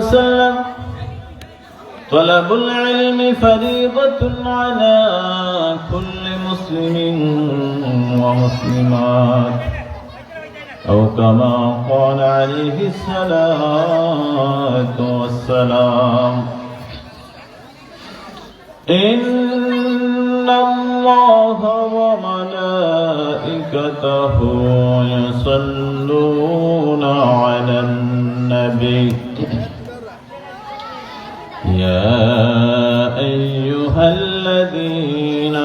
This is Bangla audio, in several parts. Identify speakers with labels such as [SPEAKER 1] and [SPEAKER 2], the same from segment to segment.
[SPEAKER 1] وسلم طلب العلم فريضة على كل مسلم ومسلمات أو كما قال عليه الصلاة والسلام إن الله وملائكته يصلون على النبي يا أيها الذين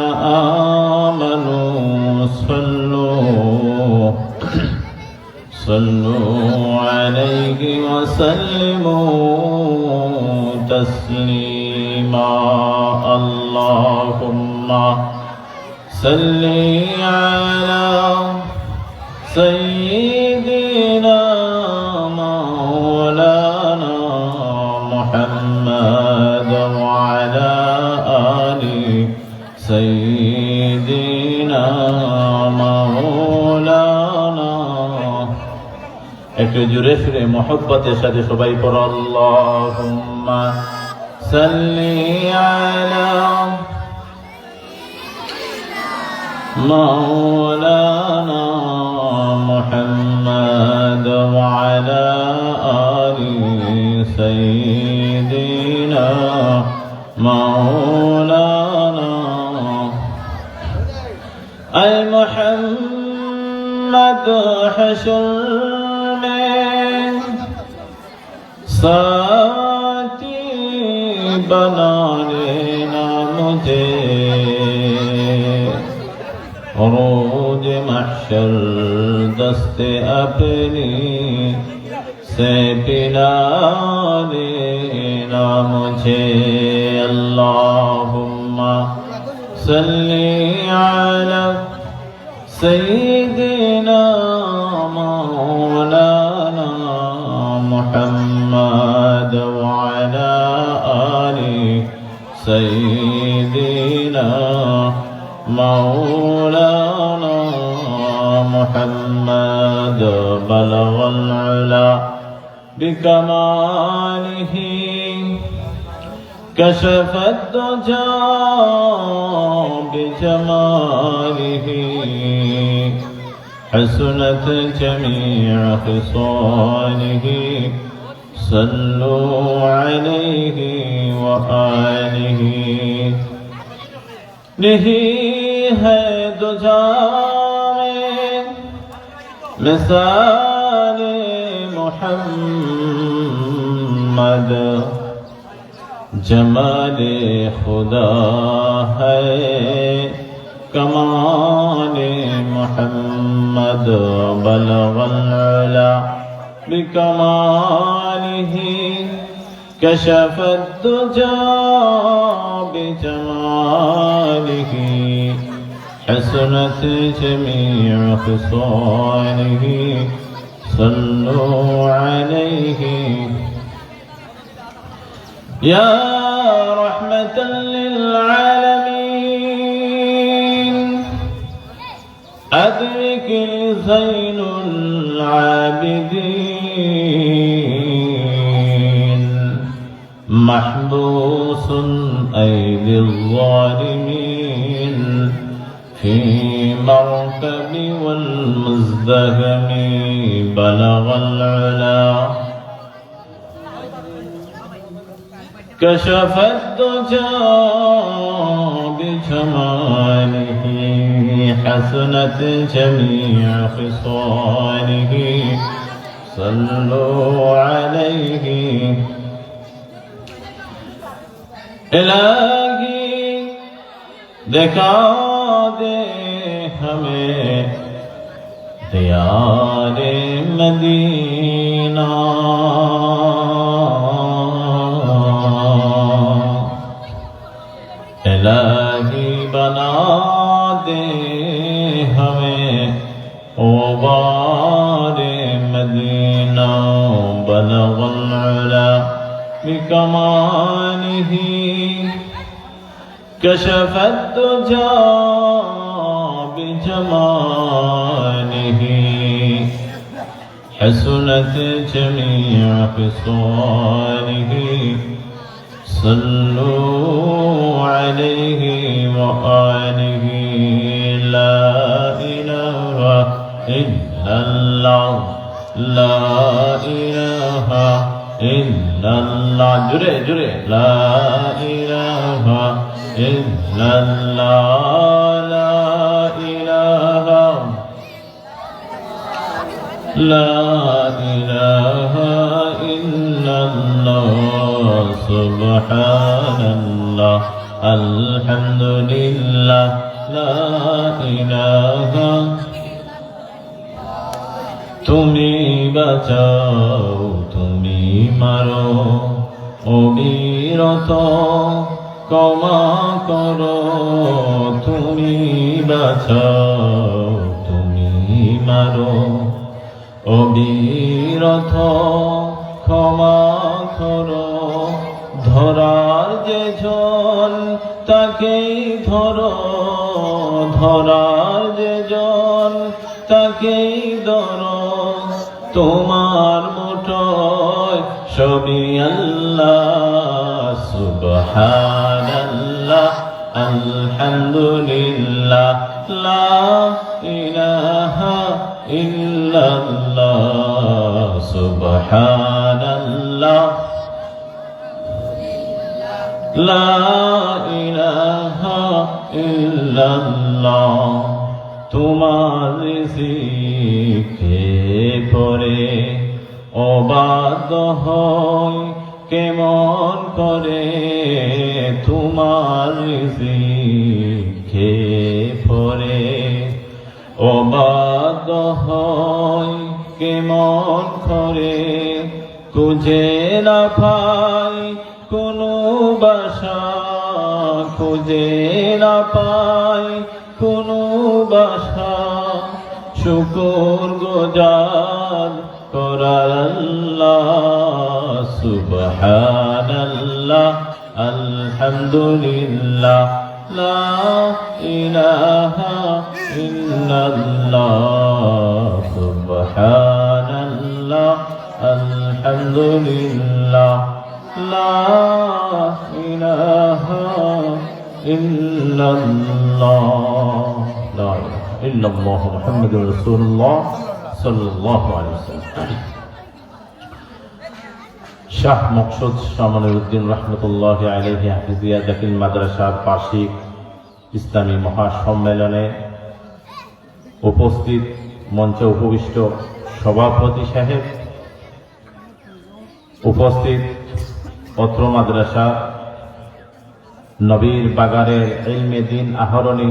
[SPEAKER 1] آمنوا صلوا عليه وسلموا تسليما اللهم صل على سيدنا مولانا محمد وعلى آل سيدنا مولانا একটু জোরে ফিরে মহব্বতের সাথে সবাই পড়ো আল্লাহুম্মা সাল্লি আলা مولانا محمد وعلى آل سيدنا مولانا المحمد حشر में साथी बना लेना मुझे रोज महशर दस्ते अपनी से पिला देना मुझे अल्लाहुम्मा सल्ली अला सय्यिदिना मौलाना मुहम्मद वअला आलि सय्यिदिना مولانا محمد بلغ العلا بكماله كشف الدجى بجماله حسنت جميع خصاله صلوا عليه وآله नहीं है दुजा में मिसाल मोहम्मद जमाल खुदा है कमाल मोहम्मद बलगल उला बिकमालिही कशफ الدجى بجماله حسنت جميع خصاله صلوا عليه يا رحمة للعالمين أدرك زين العابدين محبوس أيدي الظالمين في مركب والمزدهم بلغ العلا كشف الدجى بجماله حسنت جميع خصاله صلوا عليه इलाही दिखा दे हमें दियारे मदीना इलाही बना दे हमें ओबारे मदीना बलगल उला بكماله كشف الدجى بجماله حسنت جميع خصاله صلوا عليه وآله لا إله إلا الله لا إله إلا الله جري جري لا إله إلا الله لا إله لا إله إلا الله سبحان الله الحمد لله لا إله তুমি বাঁচাও তুমি মারো অবিরত ক্ষমা করো তুমি বাঁচাও তুমি মারো অবিরত ক্ষমা করো ধরার যে জন তাকেই ধরো ধরার যে জন তাকেই ধরো তোমার মুঠোয় সবই আল্লাহ সুবহানাল্লাহ আলহামদুলিল্লাহ লা ইলাহা ইল্লাল্লাহ সুবহানাল্লাহ লা ইলাহা ইল্লাল্লাহ তোমার রিজিকে পরে অবাধ্য হয় কেমন করে তোমার রিজিকে পরে অবাধ্য হয় কেমন করে খুঁজে না পাই কোনো বাসা খুঁজে না পাই কোনো বাসা শুকর গুজার করার আল্লাহ সুবহানাল্লাহ আলহামদুলিল্লাহ লা ইলাহা ইল্লাল্লাহ সুবহানাল্লাহ আলহামদুলিল্লাহ লা ইলাহা ইল্লাল্লাহ লা ইলাহা ইল্লাল্লাহ মুহাম্মাদুর রাসূলুল্লাহ সাল্লাল্লাহু আলাইহি ওয়াসাল্লাম। শাহ মকসুদ শামনুদ্দিন রহমতুল্লাহ আলাইহি হাফিজিয়া দাখিল মাদ্রাসার বার্ষিক ইসলামী মহাসম্মেলনে উপস্থিত মঞ্চে উপবিষ্ট সভাপতি সাহেব, উপস্থিত অত্র মাদ্রাসা নবীর বাগানের ইলমে দ্বীন আহরণী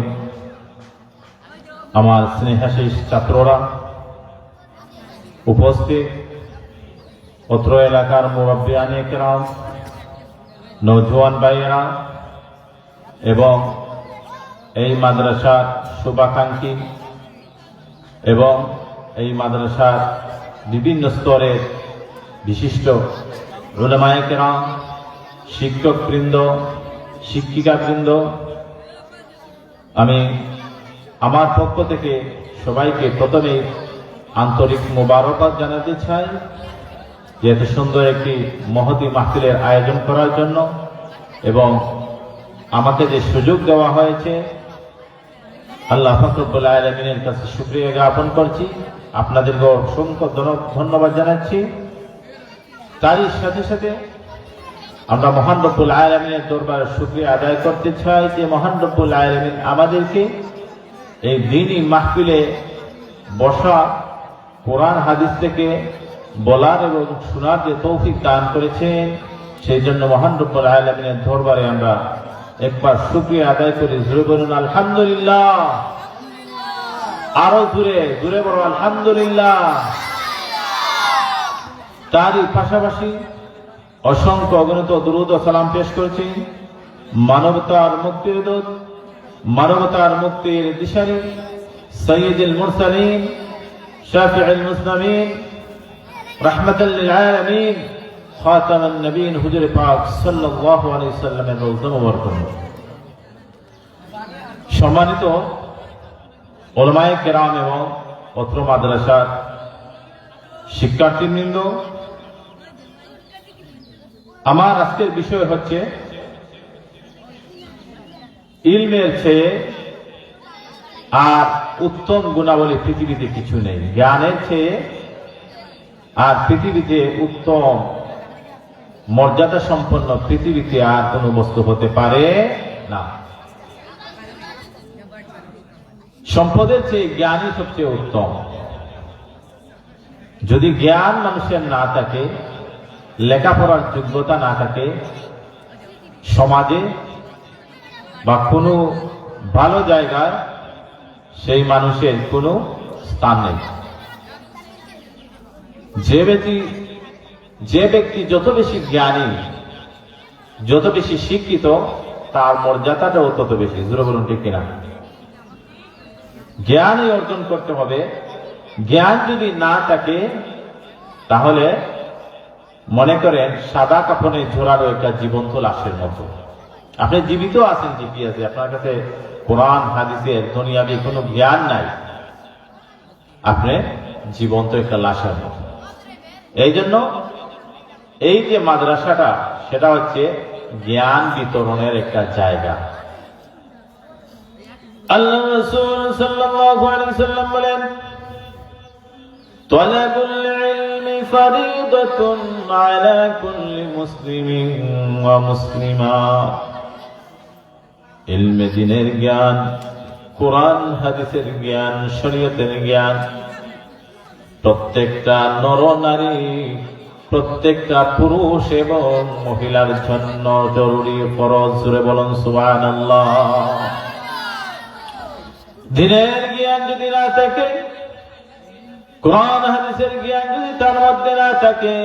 [SPEAKER 1] আমার স্নেহাশীষ ছাত্ররা, উপস্থিত অত্র এলাকার মুরব্বিয়ানে কেরাম, নওজোয়ান ভাইয়েরা এবং এই মাদ্রাসার শুভাকাঙ্ক্ষী এবং এই মাদ্রাসার বিভিন্ন স্তরের বিশিষ্ট উলামায়ে কেরাম, শিক্ষকবৃন্দ, শিক্ষিকাবৃন্দ, আমি আমার পক্ষ থেকে সবাইকে প্রথমে আন্তরিক মোবারকবাদ জানাতে চাই যে এত সুন্দর একটি মহতী মাহফিলের আয়োজন করার জন্য এবং আমাকে যে সুযোগ দেওয়া হয়েছে আল্লাহ পাক রব্বুল আলামিনের কাছে শুকরিয়া জ্ঞাপন করছি, আপনাদেরকে অসংখ্য ধন্যবাদ জানাচ্ছি। তারই সাথে সাথে আমরা মহান রব্বুল আলামিনের দরবারে শুকরিয়া আদায় করতে চাই যে মহান রব্বুল আলামিন আমাদেরকে এই দ্বীনি মাহফিলে বসা, কোরআন হাদিস থেকে বলার এবং শোনার যে তৌফিক দান করেছেন, সেই জন্য মহান রব্বুল আলামিনের দরবারে আমরা একবার শুকরিয়া আদায় করি। জোরে বলুন আলহামদুলিল্লাহ, আরো জোরে জোরে বলো আলহামদুলিল্লাহ। তারই পাশাপাশি অসংখ্য অগণিত দুরূদ ও সালাম পেশ করেছি মানবতার মুক্তির দূত, মানবতার মুক্তির দিশারি, সাইয়্যিদুল মুরসালিন, শাফিউল মুসলিমিন, রাহমাতাল লিল আলামিন, খাতামুন নবীন হুজুর পাক সাল্লাল্লাহু আলাইহি ওয়াসাল্লামের রওজা মুবারক। সম্মানিত উলামায়ে কেরাম এবং অত্র মাদ্রাসার শিক্ষার্থীবৃন্দ, আমার আজকের বিষয় হচ্ছে ইলমের চেয়ে আর উত্তম গুণাবলী পৃথিবীতে কিছু নেই। জ্ঞানের চেয়ে আর পৃথিবীতে উত্তম মর্যাদা সম্পন্ন পৃথিবীতে আর কোনো বস্তু হতে পারে না। সম্পদের চেয়ে জ্ঞানই সবচেয়ে উত্তম। যদি জ্ঞান মানুষের না থাকে, লেখাপড়ার যোগ্যতা না থাকে, সমাজে বা কোনো ভালো জায়গায় সেই মানুষের কোনো স্থান নেই। যে ব্যক্তি যত বেশি জ্ঞানী, যত বেশি শিক্ষিত, তার মর্যাদাটাও তত বেশি। জোরে বলুন ঠিক কিনা? জ্ঞানই অর্জন করতে হবে। জ্ঞান যদি না থাকে তাহলে মনে করেন সাদা কাপড়ে ঝোলানো একটা জীবন্ত লাশের মতো। আপনি জীবিত আছেন ঠিকই আছে, আপনার কাছে কোরআন হাদিসের দুনিয়াবি কোনো জ্ঞান নাই, আপনি জীবন্ত একটা লাশের মতো। এই জন্য এই যে মাদ্রাসাটা, সেটা হচ্ছে জ্ঞান বিতরণের একটা জায়গা। আল্লাহ রাসূল সাল্লাল্লাহু আলাইহি ওয়াসাল্লাম বলেন, তালাবুল ইলমি ফরিদাতুন আলা কুল্লি মুসলিমিন ওয়া মুসলিমা। ইলমে দ্বীনের জ্ঞান, কোরআন হাদিসের জ্ঞান, শরীয়তের জ্ঞান প্রত্যেকটা নর নারী, প্রত্যেকটা পুরুষ এবং মহিলার জন্য জরুরি, ফরজ। জোরে বলুন সুবহানাল্লাহ। দ্বীনের জ্ঞান যদি না থাকে, কোরআন হাদিসের জ্ঞান যদি তার মধ্যে না থাকে,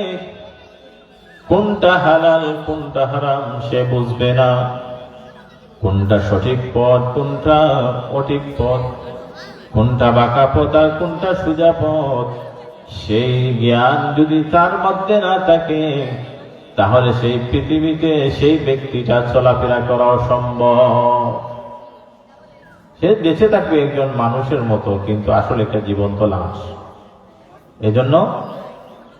[SPEAKER 1] কোনটা হালাল কোনটা হারাম সে বুঝবে না, কোনটা সঠিক পথ কোনটা অঠিক পথ, কোনটা বাঁকা পথ আর কোনটা সোজা পথ, সেই জ্ঞান যদি তার মধ্যে না থাকে তাহলে সেই পৃথিবীতে সেই ব্যক্তিটা চলাফেরা করা অসম্ভব। সে বেঁচে থাকবে একজন মানুষের মতো, কিন্তু আসলে একটা জীবন্ত লাশ। এজন্য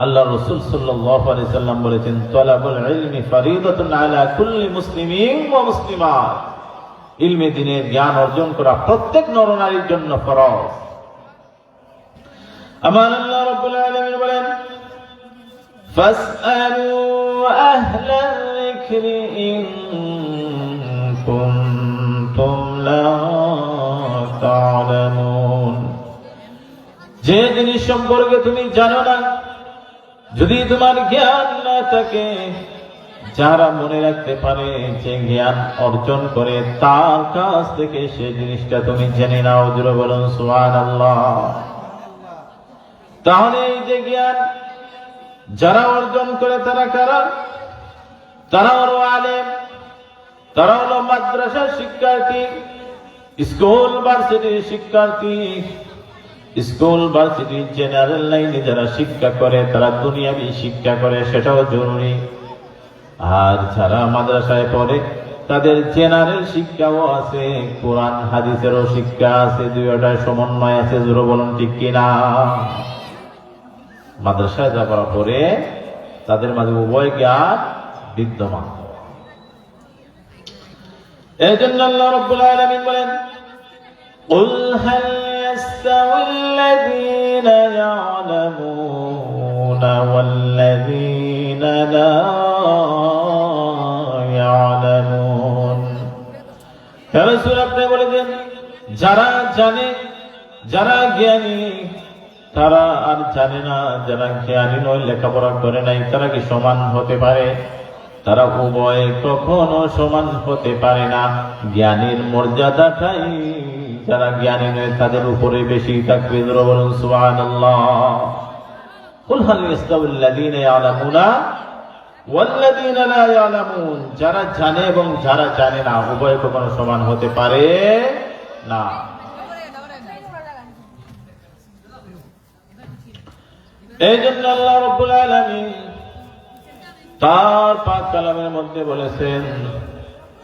[SPEAKER 1] আল্লাহ রাসূল সাল্লাল্লাহু আলাইহি ওয়াসাল্লাম বলেছেন, তালাবুল ইলমি ফরিদাতুন আলা কুল্লি মুসলিমিন ওয়া মুসলিমাত। ইলমে দ্বীনের জ্ঞান অর্জন করা প্রত্যেক নরনারীর জন্য ফরজ। আমার আল্লাহ রাব্বুল আলামিন বলেন, ফাসআলু আহলাল যিকরি ইন কুনতুম লা তা'লামুন। যে জিনিস সম্পর্কে তুমি জানো না, যদি তোমার জ্ঞান না থাকে, যারা মনে রাখতে পারে, যে জ্ঞান অর্জন করে, তার কাছ থেকে সে জিনিসটা তুমি জেনে নাও। জোরে বলুন সুবহানাল্লাহ। তাহলে এই যে জ্ঞান যারা অর্জন করে তারা কারা? তারা হলো আলেম, তারা হলো মাদ্রাসার শিক্ষার্থী, স্কুল ভার্সিটির শিক্ষার্থী। স্কুল ভার্সিটি জেনারেল লাইনে যারা শিক্ষা করে, তারা দুনিয়াবি শিক্ষা করে, সেটাও জরুরি। আর যারা মাদ্রাসায় পড়ে তাদের জেনারেল শিক্ষাও আছে, কোরআন হাদিসেরও শিক্ষা আছে, দুইটার সমন্বয় আছে। জোরে বলুন ঠিক কিনা? মাদ্রাসায় যারা পড়ে তাদের মাঝে উভয় জ্ঞান বিদ্যমান। এই জন্য আল্লাহ রাব্বুল আলামিন বলেন, কুল হাল ইয়াস্তাউিল্লাযীনা ইয়া'লামুনা ওয়াল্লাযীনা লা ইয়া'লামুন। হে রাসূল, আপনি বলে দেন, যারা জানে, যারা জ্ঞানী, তারা আর জানে না, যারা জ্ঞানী নয়, লেখাপড়া করে নাই, তারা কি সমান হতে পারে? তারা উভয় কখনো সমান হতে পারে না। জ্ঞানীর মর্যাদাটাই যারা জ্ঞানী নয় তাদের উপরে বেশি থাকবে। জোরে বলুন সুবহানাল্লাহ। কুল হাল ইয়াস্তাউিল্লাযীনা ইয়া'লামুনা ওয়াল্লাযীনা লা ইয়া'লামুন। যারা জানে এবং যারা জানে না, উভয় কখনো সমান হতে পারে না। এই জন্য আল্লাহ রাব্বুল আলামিন তার পাক কালামের মধ্যে বলেছেন,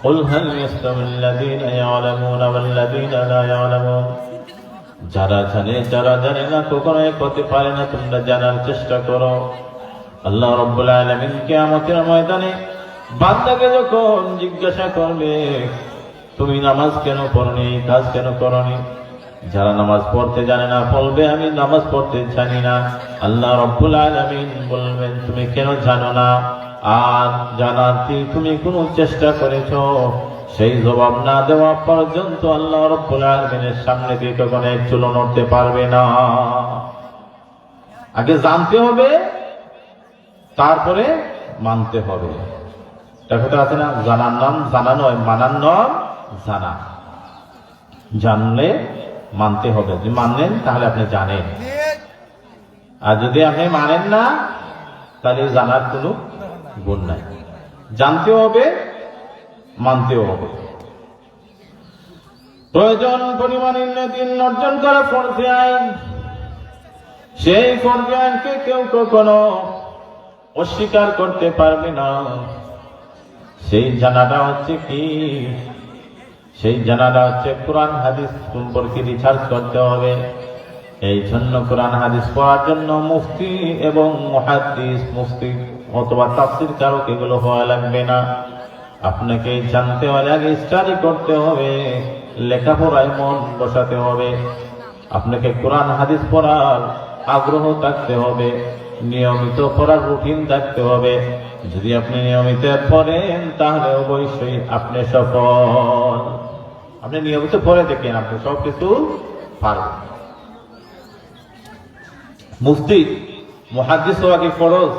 [SPEAKER 1] কুল হাল ইয়াস্তাউিল্লাযীনা ইয়া'লামুনা ওয়াল্লাযীনা লা ইয়া'লামুন। যারা জানে যারা জানে না কখনোই করতে পারে না, তোমরা জানার চেষ্টা করো। আল্লাহ রাব্বুল আলামিন কিয়ামতের ময়দানে বান্দাকে যখন জিজ্ঞাসা করবে, তুমি নামাজ কেন পড়নি, কাজ কেন করনি? যারা নামাজ পড়তে জানে না বলবে, আমি নামাজ পড়তে জানি না। আল্লাহ রাব্বুল আলামিন বলবেন, তুমি কেন জানো না? আর জানাতে তুমি কোনো চেষ্টা করেছো? সেই জবাব না দেওয়া পর্যন্ত আল্লাহ রাব্বুল আলামিনের সামনে দিয়ে কখনো এক চুলো নড়তে পারবে না। আগে জানতে হবে, তারপরে মানতে হবে। কথা আছে না, জানার নাম জানা নয়, মানার নাম জানা। জানলে মানতে হবে, যদি মানলেন তাহলে আপনি জানেন, আর যদি আপনি মানেন না তাহলে জানার কোনো গুণ নাই। জানতেও হবে, মানতেও হবে। প্রয়োজন পরিমাণে দিন অর্জন করা ফরজে আইন, সেই ফরজে আইনকে কেউ কখনো অস্বীকার করতে পারবে না। সেই জানাটা হচ্ছে কি? সেই জানাটা হচ্ছে কোরআন হাদিস সম্পর্কে রিসার্চ করতে হবে। এই জন্য কোরআন হাদিস পড়ার জন্য মুফতি এবং মুহাদ্দিস, মুফতি অথবা তাফসীর কারক এগুলো হওয়া লাগবে না। আপনাকে জানতে হলে আগে স্টাডি করতে হবে, লেখাপড়ায় মন বসাতে হবে। আপনাকে কোরআন হাদিস পড়ার আগ্রহ থাকতে হবে, নিয়মিত পড়ার রুটিন থাকতে হবে। যদি আপনি নিয়মিত পড়েন তাহলে অবশ্যই আপনি সফল। আপনি নিয়মিত পড়ে দেখেন, আপনি সবকিছু পারবেন। মুফতি মুহাদ্দিস হওয়া কি ফরজ?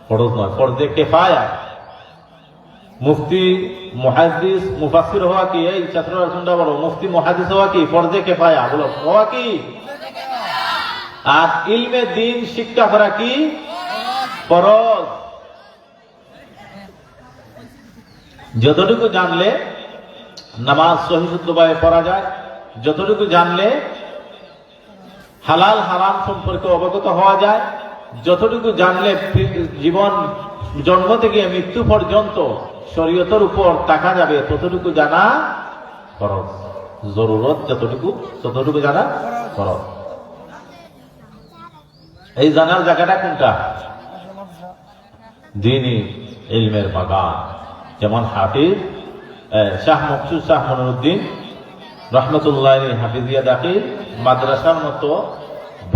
[SPEAKER 1] ফরজ নয়, ফরজে কিফায়া। মুফতি মুহাদ্দিস মুফাসসির হওয়া কি, এই ছাত্ররা শুনতে বলো, মুফতি মুহাদ্দিস হওয়া কি ফরজে কিফায়া? বলো, হওয়া কি? আর ইলমে দ্বীন শিক্ষা করা কি ফরজ। যতটুকু জানলে নামাজ সহি শুদ্ধভাবে পড়া যায়, যতটুকু জানলে হালাল হারাম সম্পর্কে অবগত হওয়া যায়, যতটুকু জানলে জীবন জন্ম থেকে মৃত্যু পর্যন্ত শরীয়তের উপর তাকা যাবে, ততটুকু জানা ফরজ। জরুরত ততটুকু জানা ফরজ। এই জানার জায়গাটা কোনটা? দ্বীনি ইলমের বাগান। যেমন হাফিজ শাহ মকসুদ শাহ মনিরুদ্দিন রহমতুল্লাহ হাফিজিয়া দাখিল মাদ্রাসার মতো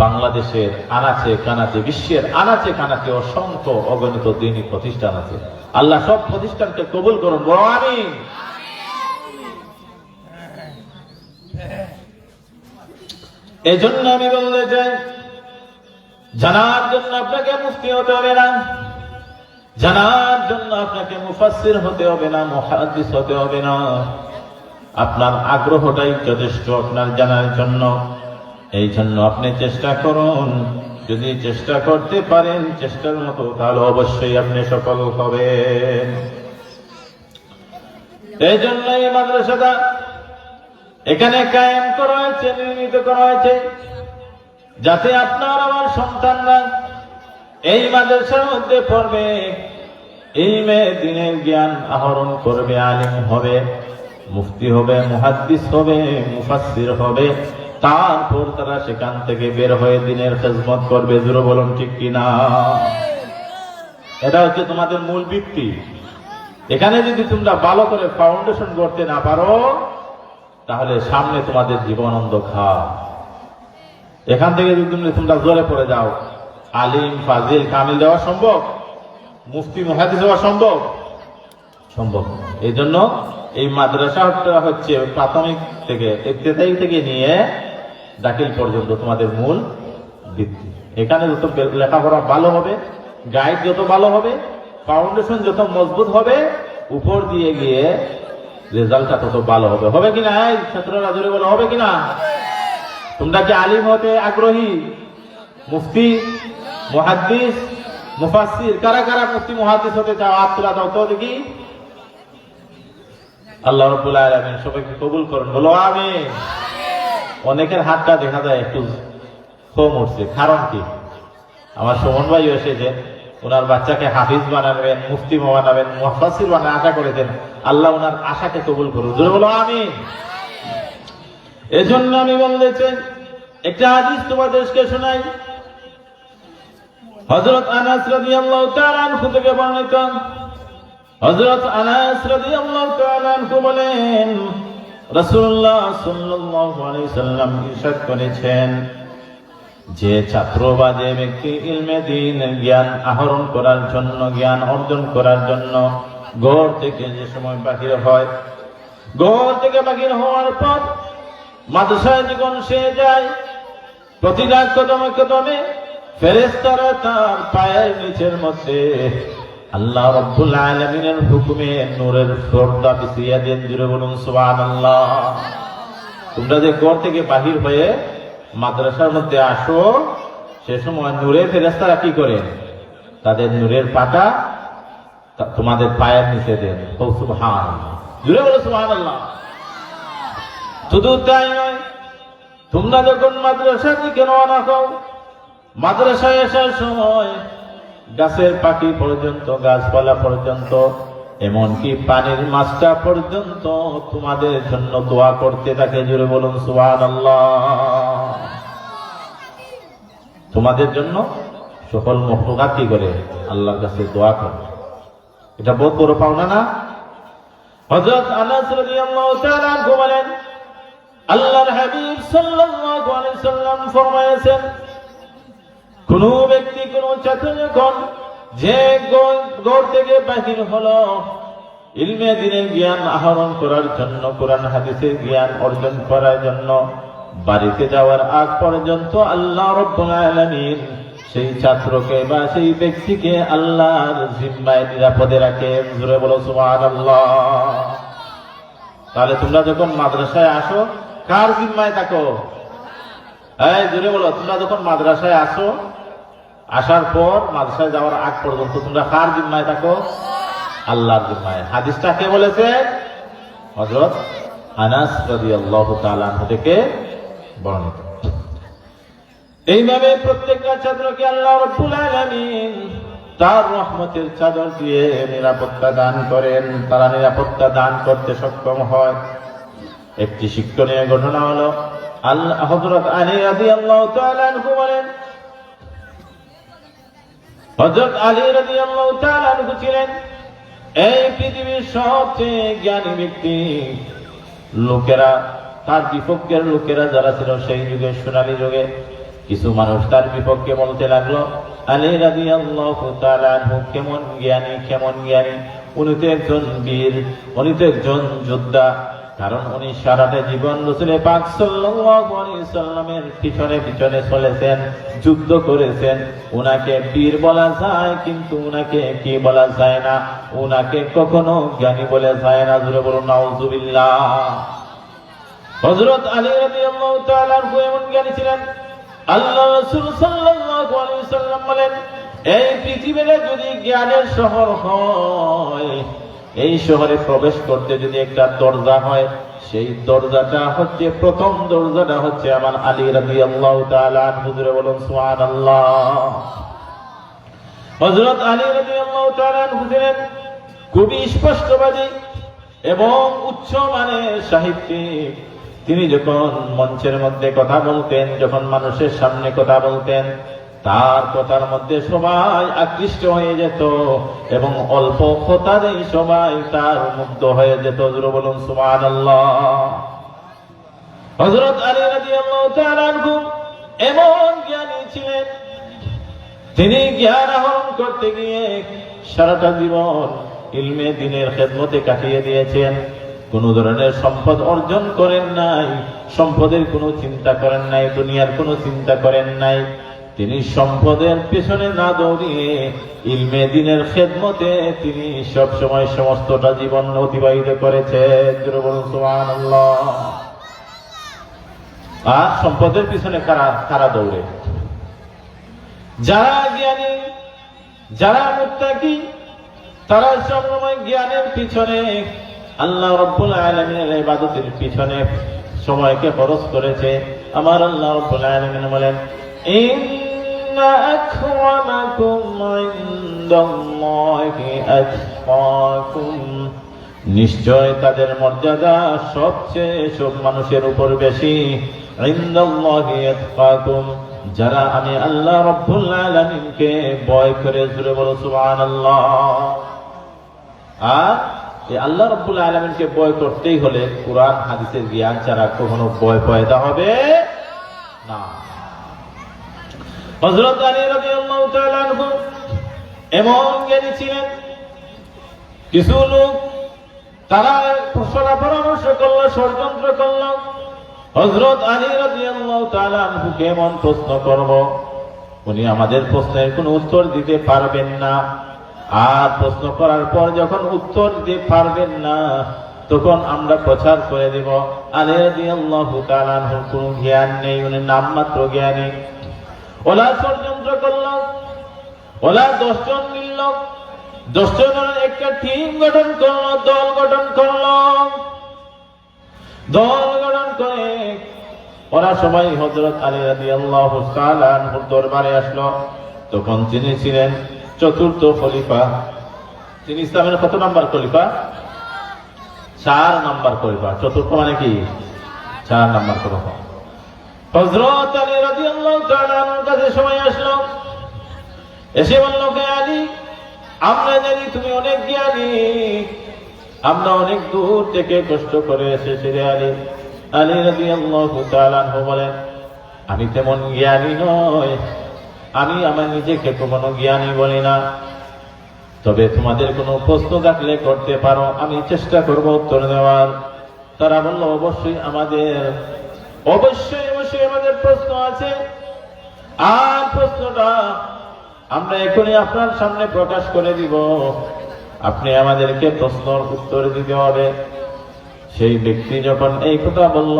[SPEAKER 1] বাংলাদেশের আনাচে কানাচে, বিশ্বের আনাচে কানাচে অসংখ্য অগণিত দ্বীনি প্রতিষ্ঠান আছে। আল্লাহ সব প্রতিষ্ঠানকে কবুল করুন, বলো আমিন। এই জন্য আমি বলতে চাই, জানার জন্য আপনাকে মুফতি হতে হবে না, জানার জন্য আপনাকে মুফাসসির হতে হবে না, মুহাদ্দিস হতে হবে না। আপনার আগ্রহটাই যথেষ্ট আপনার জানার জন্য। এই জন্য আপনি চেষ্টা করুন। যদি চেষ্টা করতে পারেন চেষ্টার মতো, তাহলে অবশ্যই আপনি সফল হবেন। এই জন্য এই মাদ্রাসাটা এখানে কায়েম করা হয়েছে, নির্মিত করা হয়েছে, যাতে আপনার আমার সন্তানরা এই মাদ্রাসার মধ্যে পড়বে, ইলমে দ্বীনের জ্ঞান আহরণ করবে, আলিম হবে, মুফতি হবে, মুহাদ্দিস হবে, মুফাসসির হবে। তারপর তারা সেখান থেকে বের হয়ে দ্বীনের খেদমত করবে। জোরে বলুন ঠিক কিনা? এটা হচ্ছে তোমাদের মূল ভিত্তি। এখানে যদি তোমরা ভালো করে ফাউন্ডেশন করতে না পারো, তাহলে সামনে তোমাদের জীবন অন্ধকার। এখান থেকে যদি তোমরা জোরে পড়ে যাও, আলিম ফাজিল কামিল দেওয়া সম্ভব? মুফতি মুহাদ্দিস হওয়া সম্ভব? সম্ভব। এই জন্য এই মাদ্রাসাটা হচ্ছে প্রাথমিক থেকে ইবতেদায়ী থেকে নিয়ে দাখিল পর্যন্ত তোমাদের মূল ভিত্তি। এখানে যত লেখাপড়া ভালো হবে, গাইড যত ভালো হবে, ফাউন্ডেশন যত মজবুত হবে, উপর দিয়ে গিয়ে রেজাল্টটা তত ভালো হবে। হবে কিনা? এই ছাত্ররা জোরে বলো, হবে কিনা? তোমরা কি আলিম হতে আগ্রহী? মুফতি মুহাদ্দিস মুফাসসির কারা কারা মুফতি মুহাদ্দিস হতে চাও? হাত তুলে দাও তো দেখি। আল্লাহ রাব্বুল আলামিন সবাইকে কবুল করুন, বলো আমিন। অনেকের হাতটা দেখা যায় একটু কম উঠছে, কারণ কি? আমার সুমন ভাই এসেছেন, ওনার বাচ্চাকে হাফিজ বানাবেন, মুফতি বানাবেন, মুফাসসির বানাবেন আশা করেছেন। আল্লাহ ওনার আশাকে কবুল করুন, জোরে বলো আমিন। এজন্য আমি বলতে চাই, একটা হাদিস তোমাদেরকে শোনাই। হযরত আনাস রাদিয়াল্লাহু তাআলা আনহু থেকে বর্ণিত। হযরত আনাস রাদিয়াল্লাহু তাআলা আনহু বলেন, রাসূলুল্লাহ সাল্লাল্লাহু আলাইহি সাল্লাম ইরশাদ করেছেন, যে ছাত্র বা যে ব্যক্তি ইলমে দ্বীন জ্ঞান আহরণ করার জন্য, জ্ঞান অর্জন করার জন্য ঘর থেকে যে সময় বাহির হয়, ঘর থেকে বাহির হওয়ার পর মাদ্রাসায় যখন সে যায়, প্রতিটা কদমে কদমে ফেরেশতারা তার পায়ের নিচের মধ্যে আল্লাহ রাব্বুল আলামিনের হুকুমে নূরের পর্দা বিছিয়ে দেন। জোরে বলুন সুবহানাল্লাহ। তোমরা যে ঘর থেকে বাহির হয়ে মাদ্রাসার মধ্যে আসো, সে সময় নূরের ফেরেশতারা কি করেন? তাদের নূরের পাটা তোমাদের পায়ের নিচে দেন। সুবহানাল্লাহ, জোরে বলো সুবহানাল্লাহ। শুধু তাই নয়, তোমরা যখন মাদ্রাসা থেকে রওনা হও, মাদ্রাসায় আসার সময় গাছের পাখি পর্যন্ত, গাছপালা পর্যন্ত, এমনকি পানির মাছটা পর্যন্ত তোমাদের জন্য দোয়া করতে থাকে। জোরে বলুন সুবহানাল্লাহ। তোমাদের জন্য সকল মখলুকাত কি করে? আল্লাহর কাছে দোয়া করে। এটা বহুত বড় পাওনা না? হযরত আনাস রাদিয়াল্লাহু তাআলা আনহু বলেন, আল্লাহর হাবিব সাল্লাল্লাহু আলাইহি সাল্লাম ফরমায়েছেন, কোন ব্যক্তি, কোন ছাত্র যখন যে ঘর থেকে বাহির হলো ইলমে দ্বীনের জ্ঞান আহরণ করার জন্য, কোরআন হাদিসের জ্ঞান অর্জন করার জন্য, বাড়িতে যাওয়ার আগ পর্যন্ত আল্লাহ রাব্বুল আলামিন সেই ছাত্রকে বা সেই ব্যক্তিকে আল্লাহর জিম্মায় নিরাপদে রাখেন। জোরে বলো সুবহানাল্লাহ। তাহলে তোমরা যখন মাদ্রাসায় আসো, কার জিম্মায় থাকো? এই জোরে বলো, তোমরা যখন মাদ্রাসায় আসো, আসার পর মাদ্রাসায় যাওয়ার আগ পর্যন্ত তোমরা কার জিম্মায় থাকো? আল্লাহর জিম্মায়। হাদিসটা কে বলেছেন? হযরত আনাস রাদিয়াল্লাহু তাআলা আনহু থেকে বর্ণিত। এইভাবে প্রত্যেকটা ছাত্রকে আল্লাহ রাব্বুল আলামিন তার রহমতের চাদর দিয়ে নিরাপত্তা দান করেন, তারা নিরাপত্তা দান করতে সক্ষম হয়। একটি শিক্ষণীয় ঘটনা হলো, হযরত আলী রাদিয়াল্লাহু তাআলা আনহু বলেন, হযরত আলী রাদিয়াল্লাহু তাআলা আনহু ছিলেন এই পৃথিবীর সবচেয়ে জ্ঞানী ব্যক্তি। লোকেরা, তার বিপক্ষের লোকেরা যারা ছিল সেই যুগে, সোনালী যুগে, কিছু মানুষ তার বিপক্ষে বলতে লাগলো, আলী রাদিয়াল্লাহু তাআলা আনহু কেমন জ্ঞানী, কেমন জ্ঞানী, উনি তো একজন বীর, উনি তো একজন যোদ্ধা। কারণ উনি সারাটা জীবন রাসূল পাক সাল্লাল্লাহু আলাইহি সাল্লামের পিছনে পিছনে চলেছেন, যুদ্ধ করেছেন। উনাকে বীর বলা যায়, কিন্তু উনাকে কি বলা যায় না? উনাকে কখনো জ্ঞানী বলা যায় না। জোরে বলুন নাউযুবিল্লাহ। হযরত আলী রাদিয়াল্লাহু তাআলা আনহু এমন জ্ঞানী ছিলেন, আল্লাহ রাসূল সাল্লাল্লাহু আলাইহি সাল্লাম বলেন, এই পৃথিবীতে যদি জ্ঞানের শহর হয়, এই শহরে প্রবেশ করতে যদি একটা দরজা হয়, সেই দরজাটা হচ্ছে, প্রথম দরজাটা হচ্ছে আমার আলী রাদিয়াল্লাহু তাআলা আনহু। জোরে বলুন সুবহানাল্লাহ। হযরত আলী রাদিয়াল্লাহু তাআলা আনহু ছিলেন খুবই স্পষ্টবাদী এবং উচ্চ মানের সাহিত্যিক। তিনি যখন মঞ্চের মধ্যে কথা বলতেন, যখন মানুষের সামনে কথা বলতেন, তার কথার মধ্যে সবাই আকৃষ্ট হয়ে যেত এবং অল্প কথাতেই সবাই তার মুগ্ধ হয়ে যেত। জোরে বলুন সুবহানাল্লাহ। হযরত আলী রাদিয়াল্লাহু তাআলা আনহু এমন জ্ঞানী ছিলেন, তিনি জ্ঞান আহরণ করতে গিয়ে সারাটা জীবন ইলমে দ্বীনের খেদমতে কাটিয়ে দিয়েছেন। কোন ধরনের সম্পদ অর্জন করেন নাই, সম্পদের কোনো চিন্তা করেন নাই, দুনিয়ার কোনো চিন্তা করেন নাই। তিনি সম্পদের পেছনে না দৌড়িয়ে ইলমে দ্বীনের খেদমতে তিনি সব সময় সমস্তটা জীবন অতিবাহিত করেছেন। জোরে বলুন সুবহানাল্লাহ। আর সম্পদের পিছনে কারা দৌড়ে? যারা জ্ঞানী, যারা মুত্তাকি, তারা সবসময় জ্ঞানের পিছনে, আল্লাহ রাব্বুল আলামিনের ইবাদতের পিছনে সময়কে খরচ করেছে। আমার আল্লাহ রাব্বুল আলামিন বলেন, ইন্না আকরামাকুম ইনদাল্লাহি আতকাকুম নিশ্চয় তাদের মর্যাদা সবচেয়ে সব মানুষের উপর বেশি। ইনদাল্লাহি আতকাকুম, যারা আমি আল্লাহ রাব্বুল আলামিনকে ভয় করে, জোরে বলো সুবহানাল্লাহ। আর এই আল্লাহ রাব্বুল আলামিনকে ভয় করতেই হলে কুরআন হাদিসের জ্ঞান ছাড়া কখনো ভয় পয়দা হবে না। হযরত আলী রাদিয়াল্লাহু তাআলা আনহু এমন জ্ঞানী ছিলেন, কিছু লোক তারা পরামর্শ করল, ষড়যন্ত্র করল, হযরত আলী রাদিয়াল্লাহু তাআলা আনহুকে এমন প্রশ্ন করব, উনি আমাদের প্রশ্নের কোনো উত্তর দিতে পারবেন না। আর প্রশ্ন করার পর যখন উত্তর দিতে পারবেন না, তখন আমরা প্রচার করে দেব আলী রাদিয়াল্লাহু তাআলা আনহুর কোনো জ্ঞান নেই, উনি নামমাত্র জ্ঞানী। ওলা ষড়যন্ত্র করল, ওলা 10 জন মিলল, 10 জনের একটা টিম গঠন করলো, দল গঠন করলো। দল গঠন করে ওরা সবাই হযরত আলী রাদিয়াল্লাহু তাআলা আনহুর দরবারে আসলো। তখন তিনি ছিলেন চতুর্থ খলিফা। তিনি ইসলামের কত নাম্বার খলিফা? 4 নাম্বার খলিফা। চতুর্থ মানে কি? 4 নাম্বার খলিফা। হযরত আলী রাদিয়াল্লাহু তাআলা আনহুর কাছে সবাই আসলো, এসে বলল, হে আলী, আমরা জানি তুমি অনেক জ্ঞানী, আমরা অনেক দূর থেকে কষ্ট করে এসেছি রে আলী। আলী রাদিয়াল্লাহু তাআলা আনহু বলেন, আমি তেমন জ্ঞানী নই, আমি আমার নিজেকে কোনো জ্ঞানী বলি না, তবে তোমাদের কোনো প্রশ্ন থাকলে করতে পারো, আমি চেষ্টা করব উত্তর দেওয়ার। তারা বলল, অবশ্যই আমাদের প্রশ্ন আছে, আর প্রশ্নটা আমরা এখনই আপনার সামনে প্রকাশ করে দিব, আপনি আমাদেরকে প্রশ্নের উত্তর দিতে হবে। সেই ব্যক্তি যখন এই কথা বলল,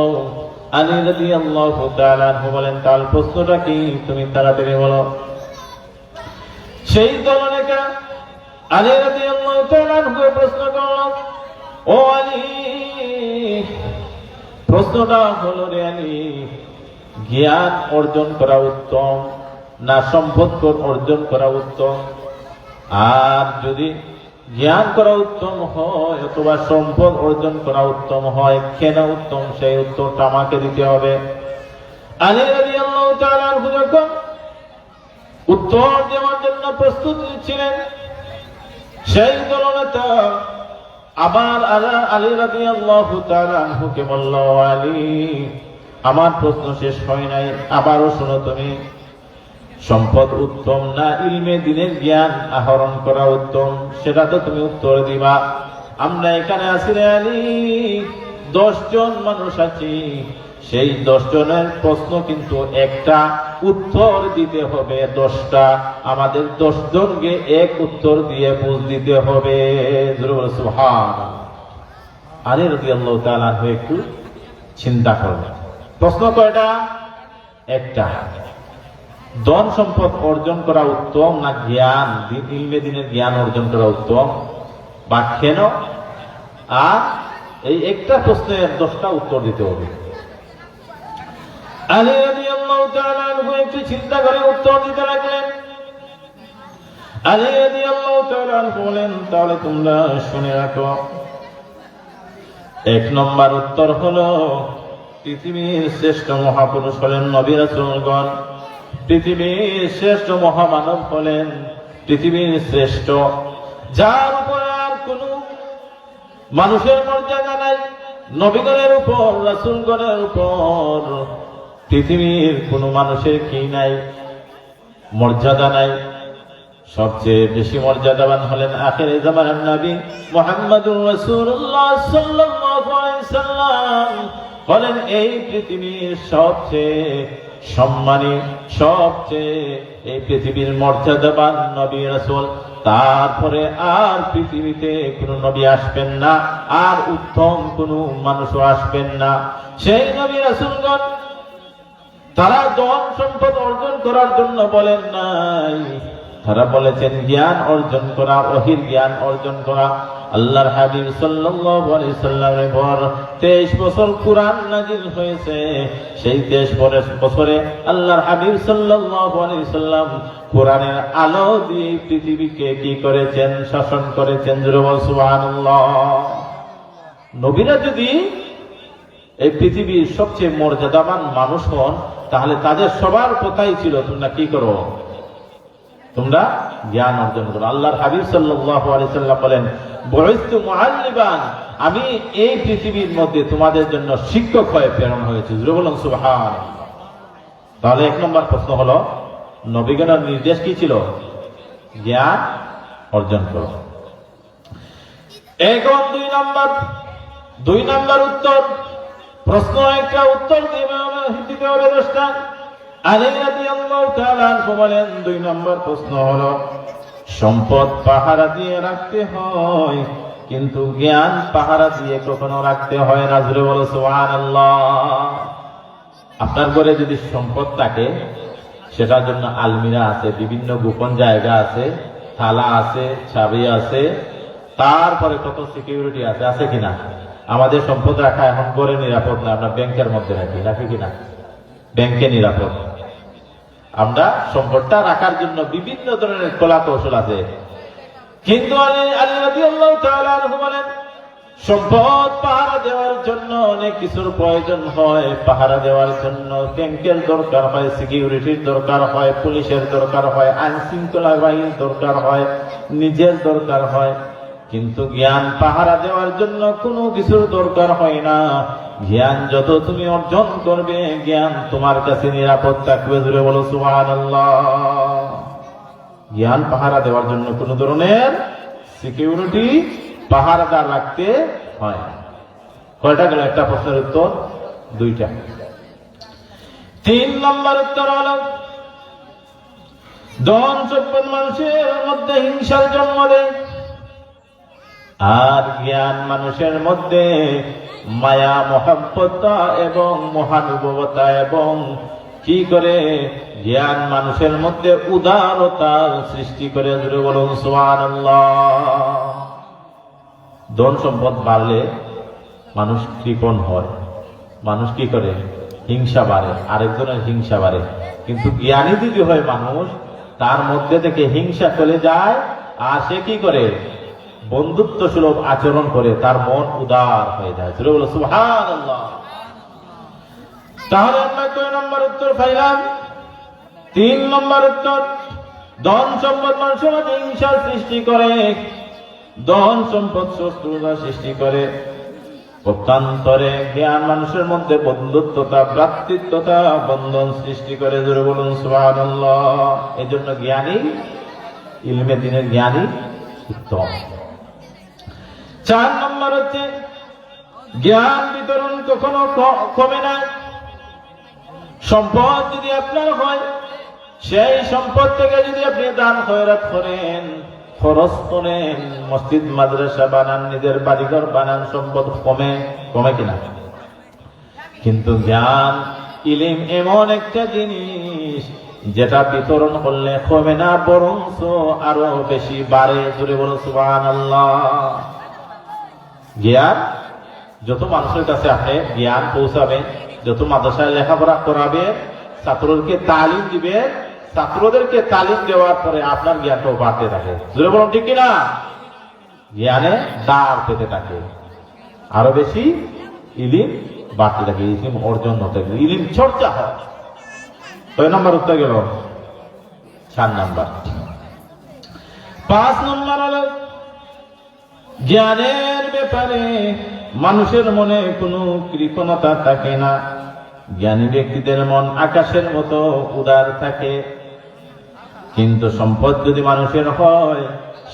[SPEAKER 1] আলী রাদিয়াল্লাহু তাআলা আনহু বলেন, তার প্রশ্নটা কি, তুমি তাড়াতাড়ি বলো। সেই দলনেতা আলী রাদিয়াল্লাহু তাআলা আনহু প্রশ্ন করল, ও আলী, প্রশ্নটা হলো রে আলী, জ্ঞান অর্জন করা উত্তম না সম্পদ অর্জন করা উত্তম? আর যদি জ্ঞান করা উত্তম হয় অথবা সম্পদ অর্জন করা উত্তম হয়, কেন উত্তম, সেই উত্তরটা আমাকে দিতে হবে। আলী রাদিয়াল্লাহু তাআলা আনহু যখন উত্তর দেওয়ার জন্য প্রস্তুত ছিলেন, সেই দলনেতা আবার আলী রাদিয়াল্লাহু তাআলা আনহুকে বলল, আলী, আমার প্রশ্ন শেষ হয় নাই, আবারও শোনো তুমি, সম্পদ উত্তম না ইলমে দ্বীনের জ্ঞান আহরণ করা উত্তম, সেটা তো তুমি উত্তর দিবা। আমরা এখানে আছি রে আলী, 10 জন মানুষ আছি, সেই 10 জনের প্রশ্ন কিন্তু একটা উত্তর দিতে হবে 10টা, আমাদের 10 জনকে এক উত্তর দিয়ে বুঝ দিতে হবে। সুবহানাল্লাহ। আলী রাদিয়াল্লাহু তাআলা একটু চিন্তা করলেন, প্রশ্ন কয়টা? একটা। ধন সম্পদ অর্জন করা উত্তম না জ্ঞান, ইলমে দ্বীনের জ্ঞান অর্জন করা উত্তম, বা কেন? আর এই একটা প্রশ্নের 10টা উত্তর দিতে হবে। আলী রাদিয়াল্লাহু তাআলা আনহু একটু চিন্তা করে উত্তর দিতে লাগলেন। আলী রাদিয়াল্লাহু তাআলা আনহু বলেন, তাহলে তোমরা শুনে রাখো, 1 নম্বর উত্তর হলো, পৃথিবীর শ্রেষ্ঠ মহাপুরুষ হলেন নবী রাসূলগণ, পৃথিবীর শ্রেষ্ঠ মহামানব হলেন পৃথিবীর শ্রেষ্ঠ, যার উপরে আর কোন মানুষের মর্যাদা নাই, নবীগণের উপর, রাসূলগণের উপর পৃথিবীর কোন মানুষের কি নাই, মর্যাদা নাই। সবচেয়ে বেশি মর্যাদাবান হলেন আখিরে জামানার নবী মুহাম্মদুর রাসূলুল্লাহ সাল্লাল্লাহু আলাইহি সাল্লাম, হলেন এই পৃথিবীর সবচেয়ে সম্মানী, সবচেয়ে এই পৃথিবীর মর্যাদাবান নবী রাসূল। তারপরে আর পৃথিবীতে কোন নবী আসবেন না, আর উত্তম কোন মানুষও আসবেন না। সেই নবী রাসূলগণ তারা ধন সম্পদ অর্জন করার জন্য বলেন নাই, তারা বলেছেন জ্ঞান অর্জন করা, ওহীর জ্ঞান অর্জন করা। আল্লাহর হাবিব সাল্লাল্লাহু আলাইহি সাল্লামের পর 23 বছর কুরআন নাযিল হয়েছে, সেই 23 বছরে আল্লাহর হাবিব সাল্লাল্লাহু আলাইহি সাল্লাম কুরআনের আলো দিয়ে পৃথিবীকে কি করেছেন? শাসন করেছেন। সুবহানাল্লাহ। নবীরা যদি এই পৃথিবীর সবচেয়ে মর্যাদাবান মানুষ হন, তাহলে তাদের সবার কথাই ছিল তোমরা কি করো, তোমরা জ্ঞান অর্জন করো। আল্লাহর হাবিব সাল্লাল্লাহু আলাইহি সাল্লাম বলেন, বুইসতু মুআল্লিমান, আমি এই পৃথিবীর মধ্যে তোমাদের জন্য শিক্ষক হয়ে প্রেরণ হয়েছি। জোরে বলুন সুবহান। তাহলে এক নম্বর প্রশ্ন হলো, নবীগণের নির্দেশ কি ছিল? জ্ঞান অর্জন করো। এখন দুই নম্বর উত্তর, প্রশ্ন একটা উত্তর দিতে হবে 10টা। আলী রাদিয়াল্লাহু তাআলা আনহু বলেন, 2 নম্বর প্রশ্ন হলো, সম্পদ পাহারা দিয়ে রাখতে হয়, কিন্তু জ্ঞান পাহারা দিয়ে কখনো রাখতে হয় না। জোরে বলো সুবহানাল্লাহ। আপনার ঘরে যদি সম্পদ থাকে, সেটার জন্য আলমিরা আছে, বিভিন্ন গোপন জায়গা আছে, থালা আছে, চাবি আছে, তারপরে কত সিকিউরিটি আছে, আছে কিনা? আমাদের সম্পদ রাখা এখন ঘরে নিরাপদ না, আমরা ব্যাংকের মধ্যে রাখি কিনা? ব্যাংকে নিরাপদ। আমরা সম্পদটা রাখার জন্য বিভিন্ন ধরনের কলা কৌশল আছে, কিন্তু আলী রাদিয়াল্লাহু তাআলা আনহু বলেন, সম্পদ পাহারা দেওয়ার জন্য অনেক কিছুর প্রয়োজন হয়। পাহারা দেওয়ার জন্য ব্যাংকের দরকার হয়, সিকিউরিটির দরকার হয়, পুলিশের দরকার হয়, আইন শৃঙ্খলা বাহিনীর দরকার হয়, নিজের দরকার হয়। কিন্তু জ্ঞান পাহারা দেওয়ার জন্য কোনো কিছুর দরকার হয় না। জ্ঞান যত তুমি অর্জন করবে, জ্ঞান তোমার কাছে নিরাপদ থাকবে। জোরে বলো সুবহানাল্লাহ। জ্ঞান পাহারা দেওয়ার জন্য কোন ধরনের সিকিউরিটি পাহারাদার রাখতে হয়। কয়টা গেল? একটা প্রশ্নের উত্তর, 2টা। 3 নম্বর উত্তর হলো, ধন সম্পদ মানুষের মধ্যে হিংসার জন্ম দেয়, আর জ্ঞান মানুষের মধ্যে মায়া, মহব্বত এবং মহানুভবতা এবং কি করে? জ্ঞান মানুষের মধ্যে উদারতার সৃষ্টি করে। জোরে বলুন সুবহানাল্লাহ। ধন সম্পদ বাড়লে মানুষ কৃপণ হয়, মানুষ কি করে? হিংসা বাড়ে, আরেকজনের হিংসা বাড়ে। কিন্তু জ্ঞানী যদি হয় মানুষ, তার মধ্যে থেকে হিংসা চলে যায়, আর সে কি করে? বন্ধুত্ব সুলভ আচরণ করে, তার মন উদার হয়ে যায়। জোরে বলো সুবহানাল্লাহ। তাহলে আমরা কয় নম্বর উত্তর পাইলাম? 3 নম্বর উত্তর, ধন সম্পদ মানুষের মধ্যে হিংসা সৃষ্টি করে, ধন সম্পদ শত্রুতা সৃষ্টি করে। পক্ষান্তরে জ্ঞান মানুষের মধ্যে বন্ধুত্বতা, ভ্রাতৃত্বতা, বন্ধন সৃষ্টি করে। জোরে বলুন সুবহানাল্লাহ। এই জন্য জ্ঞানী, ইলমে দ্বীনের জ্ঞানী উত্তম। 4 নম্বর হচ্ছে, জ্ঞান বিতরণ কখনো কমে না। সম্পদ যদি আপনার হয়, সেই সম্পদ থেকে যদি আপনি দান খয়রাত করেন, খরচ করেন, মসজিদ মাদ্রাসা বানান, নিজের বাড়িঘর বানান, সম্পদ কমে কিনা? কিন্তু জ্ঞান, ইলম এমন একটা জিনিস যেটা বিতরণ করলে কমে না, বরঞ্চ আরো বেশি বাড়ে। জোরে বলো সুবহানাল্লাহ। জ্ঞান যত মানুষের কাছে আপনি জ্ঞান পৌঁছাবেন, যত মাদ্রাসায় লেখাপড়া করাবেন, ছাত্রদেরকে তালিম দিবেন, ছাত্রদেরকে তালিম দেওয়ার পরে আপনার জ্ঞানটাও বাড়তে থাকে। জোরে বলুন ঠিক কিনা? জ্ঞানে দাঁড় পেতে থাকে, আরো বেশি ইলিম বাড়তে থাকে, ইলিম অর্জন হতে থাকে, ইলিম চর্চা হয়। 6 নম্বর উত্তর গেল। 4 নম্বর। 5 নম্বর হলো, জ্ঞানের ব্যাপারে মানুষের মনে কোনো কৃপণতা থাকে না। জ্ঞানী ব্যক্তিদের মন আকাশের মতো উদার থাকে। কিন্তু সম্পদ যদি মানুষের হয়,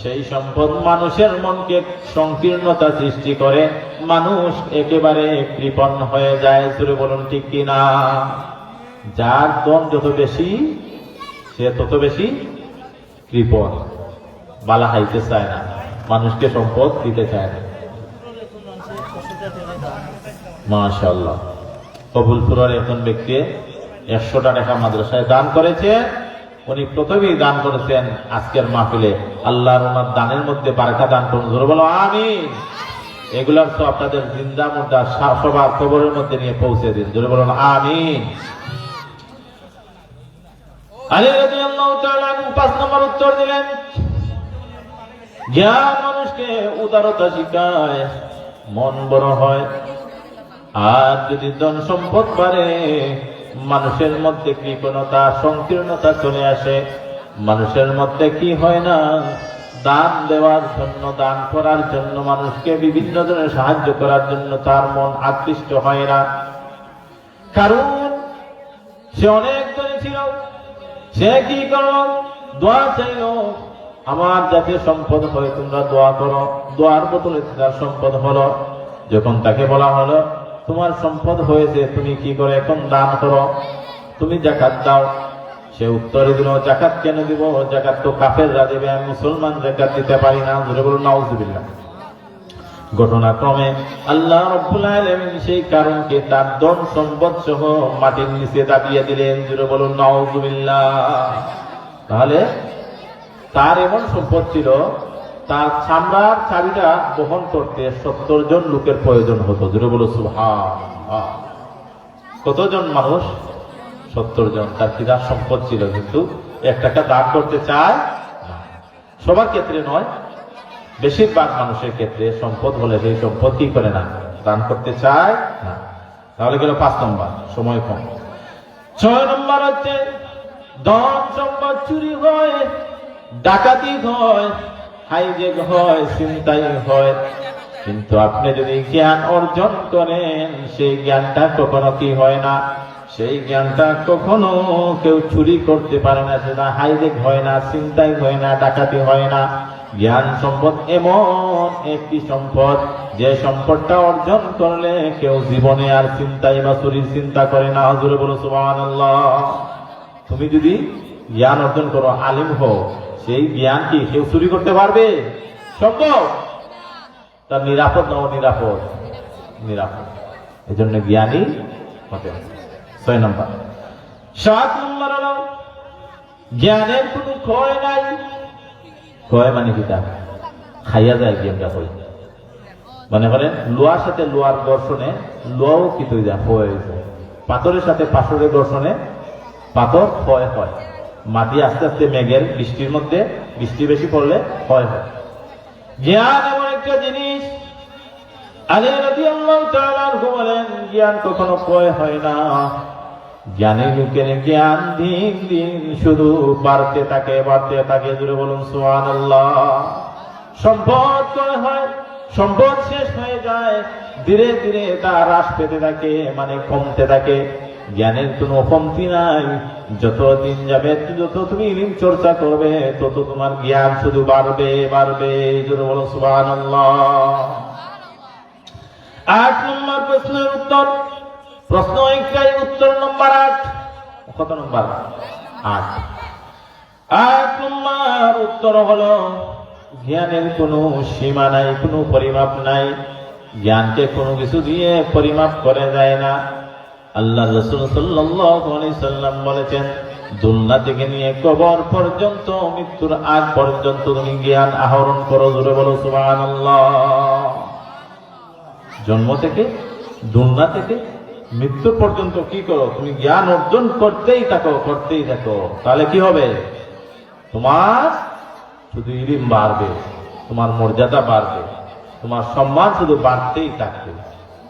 [SPEAKER 1] সেই সম্পদ মানুষের মনকে সংকীর্ণতা সৃষ্টি করে, মানুষ একেবারে কৃপণ হয়ে যায়। জোরে বলুন ঠিক কিনা? যার ধন যত বেশি, সে তত বেশি কৃপণ, বালা খাইতে চায় না, মানুষকে সম্পদ দিতে চায় না। মাশাআল্লাহ। কবুলপুরের একজন ব্যক্তি 100টা টাকা মাদ্রাসায় দান করেছে। উনি প্রথমেই দান করেছেন আজকের মাহফিলে, আল্লাহর ওনার দানের মধ্যে বারাকা দান করুন। জোরে বলো আমিন। এগুলার তো আপনাদের জিন্দা মুর্দা সবার কবরের মধ্যে নিয়ে পৌঁছে দিন। জোরে বলুন আমিন। আলী রাদিয়াল্লাহু তাআলা 5 নম্বর উত্তর দিলেন, জ্ঞান মানুষকে উদারতা শিখায়, মন বড় হয়। আর যদি ধন সম্পদ বাড়ে, মানুষের মধ্যে কৃপণতা, সংকীর্ণতা চলে আসে। মানুষের মধ্যে কি হয় না, দান দেওয়ার জন্য, দান করার জন্য, মানুষকে বিভিন্ন ধরনের সাহায্য করার জন্য তার মন আকৃষ্ট হয় না। কারণ সে অনেক ধনী ছিল, সে কি করো, দোয়া চাইল, আমার যাতে সম্পদ হয় তোমরা দোয়া করো। দোয়ার বদলে তার সম্পদ হলো। যখন তাকে বলা হলো তোমার সম্পদ হয়েছে, তুমি কি করে এখন দান করো, তুমি যাকাত দাও, সে উত্তরে দিল যাকাত কেন দিব, যাকাত তো কাফেররা দেবে, আমি মুসলমান যাকাত দিতে পারি না। জোরে বলুন নাউজুবিল্লাহ। ঘটনাক্রমে আল্লাহ রাব্বুল আলামিন সেই কারণকে তার ধন সম্পদ সহ মাটির নিচে দাবিয়ে দিলেন। জোরে বলুন নাউজুবিল্লাহ। তাহলে তার এমন সম্পদ ছিল, তার চামড়ার চাবিটা বহন করতে 70 জন লোকের প্রয়োজন হতো। জোরে বলো সুবহানাল্লাহ। কতজন মানুষ? 70 জন। তার কিরার সম্পদ ছিল, কিন্তু 1 টাকা দান করতে চায় না। সবার ক্ষেত্রে নয়, বেশিরভাগ মানুষের ক্ষেত্রে সম্পদ হলে সেই সম্পদ কি করে না, দান করতে চায় না। তাহলে গেল 5 নম্বর, সময় কম। 6 নম্বর হচ্ছে ধন সম্পদ চুরি হয়, ডাকাতি হয়, হাইজেক হয়, ছিনতাই হয়। কিন্তু আপনি যদি জ্ঞান অর্জন করেন, সেই জ্ঞানটা কখনো কি হয় না, সেই জ্ঞানটা কখনো কেউ চুরি করতে পারে না, সেটা হাইজেক হয় না, ছিনতাই হয় না, ডাকাতি হয় না। জ্ঞান সম্পদ এমন একটি সম্পদ, যে সম্পদটা অর্জন করলে কেউ জীবনে আর চিন্তাই বা চুরির চিন্তা করে না। হুজুরে বলো সুবহানাল্লাহ। তুমি যদি জ্ঞান অর্জন করো, আলিম হও, সেই জ্ঞান কি কেউ চুরি করতে পারবে? সম্ভব? তার নিরাপদ না অনিরাপদ? নিরাপদ। এই জন্য জ্ঞানী হতে হবে। 6 নম্বর। 7 নম্বর হলো জ্ঞানের কোনো ক্ষয় নাই। ক্ষয় মানে কিটা? খাইয়া যায় জ্ঞানটা হই। মনে করেন লোহার সাথে লোহার দর্শনে লোহাও কি তৈরি হয়ে যায়, পাথরের সাথে পাথরের দর্শনে পাথর ক্ষয় হয়। মাটি আস্তে আস্তে মেঘের বৃষ্টির মধ্যে, বৃষ্টি বেশি পড়লে ক্ষয় হয়। জ্ঞান এমন একটা জিনিস, আলী রাদিয়াল্লাহু তাআলা আনহু বলেন জ্ঞান কখনো ক্ষয় হয় না। জ্ঞানের লোকের জ্ঞান দিন দিন শুধু বাড়তে থাকে, বাড়তে থাকে। জুড়ে বলুন সুবহানাল্লাহ। সম্পদ ক্ষয় হয়, সম্পদ শেষ হয়ে যায়, ধীরে ধীরে তা হ্রাস পেতে থাকে, মানে কমতে থাকে। জ্ঞানের কোনো কমতি নাই। যত দিন যাবে, যত তুমি ইলম চর্চা করবে, তত তোমার জ্ঞান শুধু বাড়বে বাড়বে। জুড়ে বলুন সুবহানাল্লাহ। 8 নম্বর প্রশ্নের উত্তর। প্রশ্ন একটাই, উত্তর নম্বর 8। কত নম্বর? 8। 8 নম্বর উত্তর হলো জ্ঞানের কোনো সীমা নাই, কোনো পরিমাপ নাই। জ্ঞানকে কোনো কিছু দিয়ে পরিমাপ করা যায় না। আল্লাহ রাসূল সাল্লাল্লাহু আলাইহি সাল্লাম বলেছেন, দুনিয়া থেকে নিয়ে কবর পর্যন্ত, মৃত্যুর আগ পর্যন্ত তুমি জ্ঞান আহরণ করো। জোরে বলো সুবহানাল্লাহ। জন্ম থেকে, দুনিয়া থেকে মৃত্যু পর্যন্ত কি করো? তুমি জ্ঞান অর্জন করতেই থাকো, করতেই থাকো। তাহলে কি হবে? তোমার শুধু ইলম বাড়বে, তোমার মর্যাদা বাড়বে, তোমার সম্মান শুধু বাড়তেই থাকবে।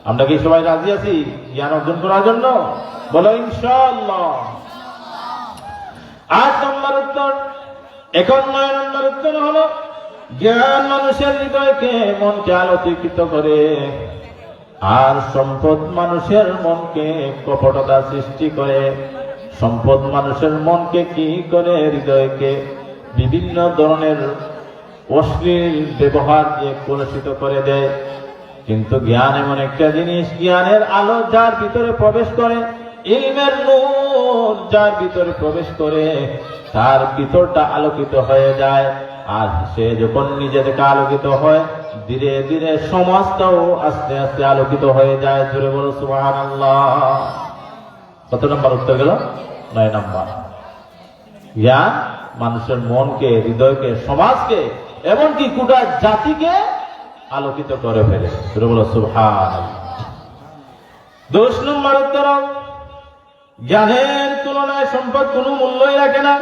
[SPEAKER 1] আমরা কি সবাই রাজি আছি জ্ঞান অর্জন করার জন্য? বলো ইনশাআল্লাহ। 8 নম্বর উত্তর। এখন 9 নম্বর উত্তর হলো জ্ঞান মানুষের হৃদয়কে, মনকে আলোকিত করে। আর সম্পদ মানুষের মনকে কপটতা সৃষ্টি করে। সম্পদ মানুষের মনকে কি করে? হৃদয়কে বিভিন্ন ধরনের অশ্লীল ব্যবহার দিয়ে কলুষিত করে দেয়। কিন্তু জ্ঞান এমন একটা জিনিস, জ্ঞানের আলো যার ভিতরে প্রবেশ করে, ইলমের নূর যার ভিতরে প্রবেশ করে, তার ভিতরটা আলোকিত হয়ে যায়। আর সে যখন নিজে থেকে আলোকিত হয়, ধীরে ধীরে সমাজটাও আস্তে আস্তে আলোকিত হয়ে যায়। জোরে বলো সুবহানাল্লাহ। কত নম্বর উত্তর গেল? 9 নম্বর। জ্ঞান মানুষের মনকে, হৃদয়কে, সমাজকে, এমনকি গোটা জাতিকে আলোকিত করে ফেলে। জোরে বলো সুবহানাল্লাহ। 10 নম্বর উত্তর। জ্ঞানের তুলনায় সম্পদ কোনো মূল্যই রাখে না।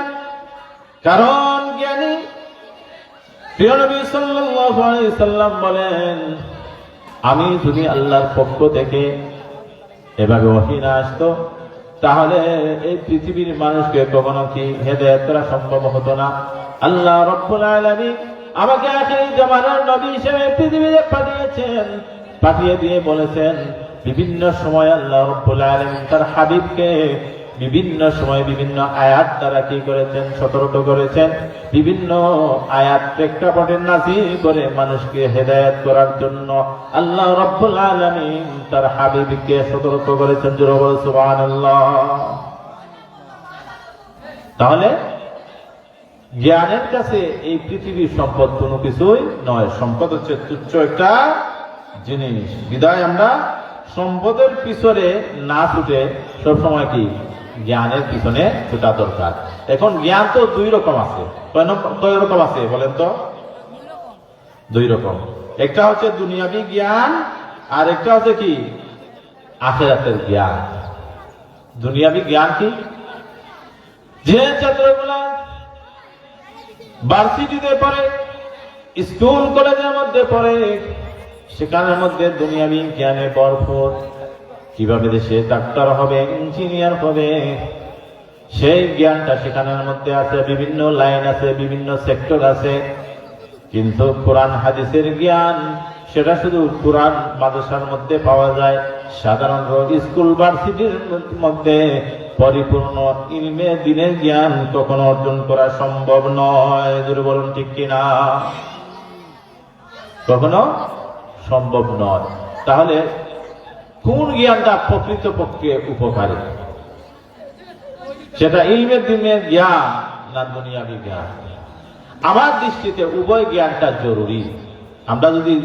[SPEAKER 1] কারণ জ্ঞানী, প্রিয় নবী সাল্লাল্লাহু আলাইহি সাল্লাম বলেন, আমি যদি আল্লাহর পক্ষ থেকে এভাবে ওহী না আসতো তাহলে এই পৃথিবীর মানুষকে কখনো কি হেদায়েত করা সম্ভব হতো না। আল্লাহ রাব্বুল আলামিন আমাকে আখির জামানার নবী হিসেবে পৃথিবীতে পাঠিয়েছেন, পাঠিয়ে দিয়ে বলেছেন বিভিন্ন সময় আল্লাহ রাব্বুল আলামিন তার হাবিবকে বিভিন্ন সময় বিভিন্ন আয়াত দ্বারা কি করেছেন, সতর্ক করেছেন, বিভিন্ন আয়াত প্রেক্ষাপটে নাযিল করে মানুষকে হেদায়েত করার জন্য আল্লাহ রাব্বুল আলামিন তার হাবিবকে সতর্ক করেছেন। জোরে বলো সুবহানাল্লাহ। তাহলে জ্ঞানের কাছে এই পৃথিবীর সম্পদ কোনো কিছুই নয়, সম্পদ হচ্ছে তুচ্ছ একটা জিনিস। বিদায় আমরা সম্পদের পিছনে না ছুটে সবসময় কি জ্ঞানের পিছনে ছোটা দরকার। এখন জ্ঞান তো দুই রকম আছে। কয় রকম আছে বলেন তো? দুই রকম। একটা হচ্ছে দুনিয়াবি জ্ঞান আর একটা হচ্ছে কি আখিরাতের জ্ঞান। দুনিয়াবি জ্ঞান কি? যে ছাত্রগুলা ভার্সিটিতে পড়ে, স্কুল কলেজের মধ্যে পড়ে, সেখানের মধ্যে দুনিয়াবি জ্ঞানে ভরপুর, কিভাবে দেশে ডাক্তার হবে, ইঞ্জিনিয়ার হবে, সেই জ্ঞানটা সেখানের মধ্যে আছে। বিভিন্ন লাইন আছে, বিভিন্ন সেক্টর আছে, কিন্তু কোরআন হাদিসের জ্ঞান সেটা শুধু কোরআন মাদ্রাসার মধ্যে পাওয়া যায়। সাধারণত স্কুল ভার্সিটির মধ্যে পরিপূর্ণ ইলমে দ্বীনের জ্ঞান কখনো অর্জন করা সম্ভব নয়। যদি বলুন ঠিক কিনা? কখনো সম্ভব নয়। তাহলে কোন জ্ঞানটা প্রকৃতপক্ষে উপকারী? সেটা ইলমে দ্বীনের জ্ঞান না দুনিয়াবি জ্ঞান? আমার দৃষ্টিতে উভয় জ্ঞানটা জরুরি। আমরা যদি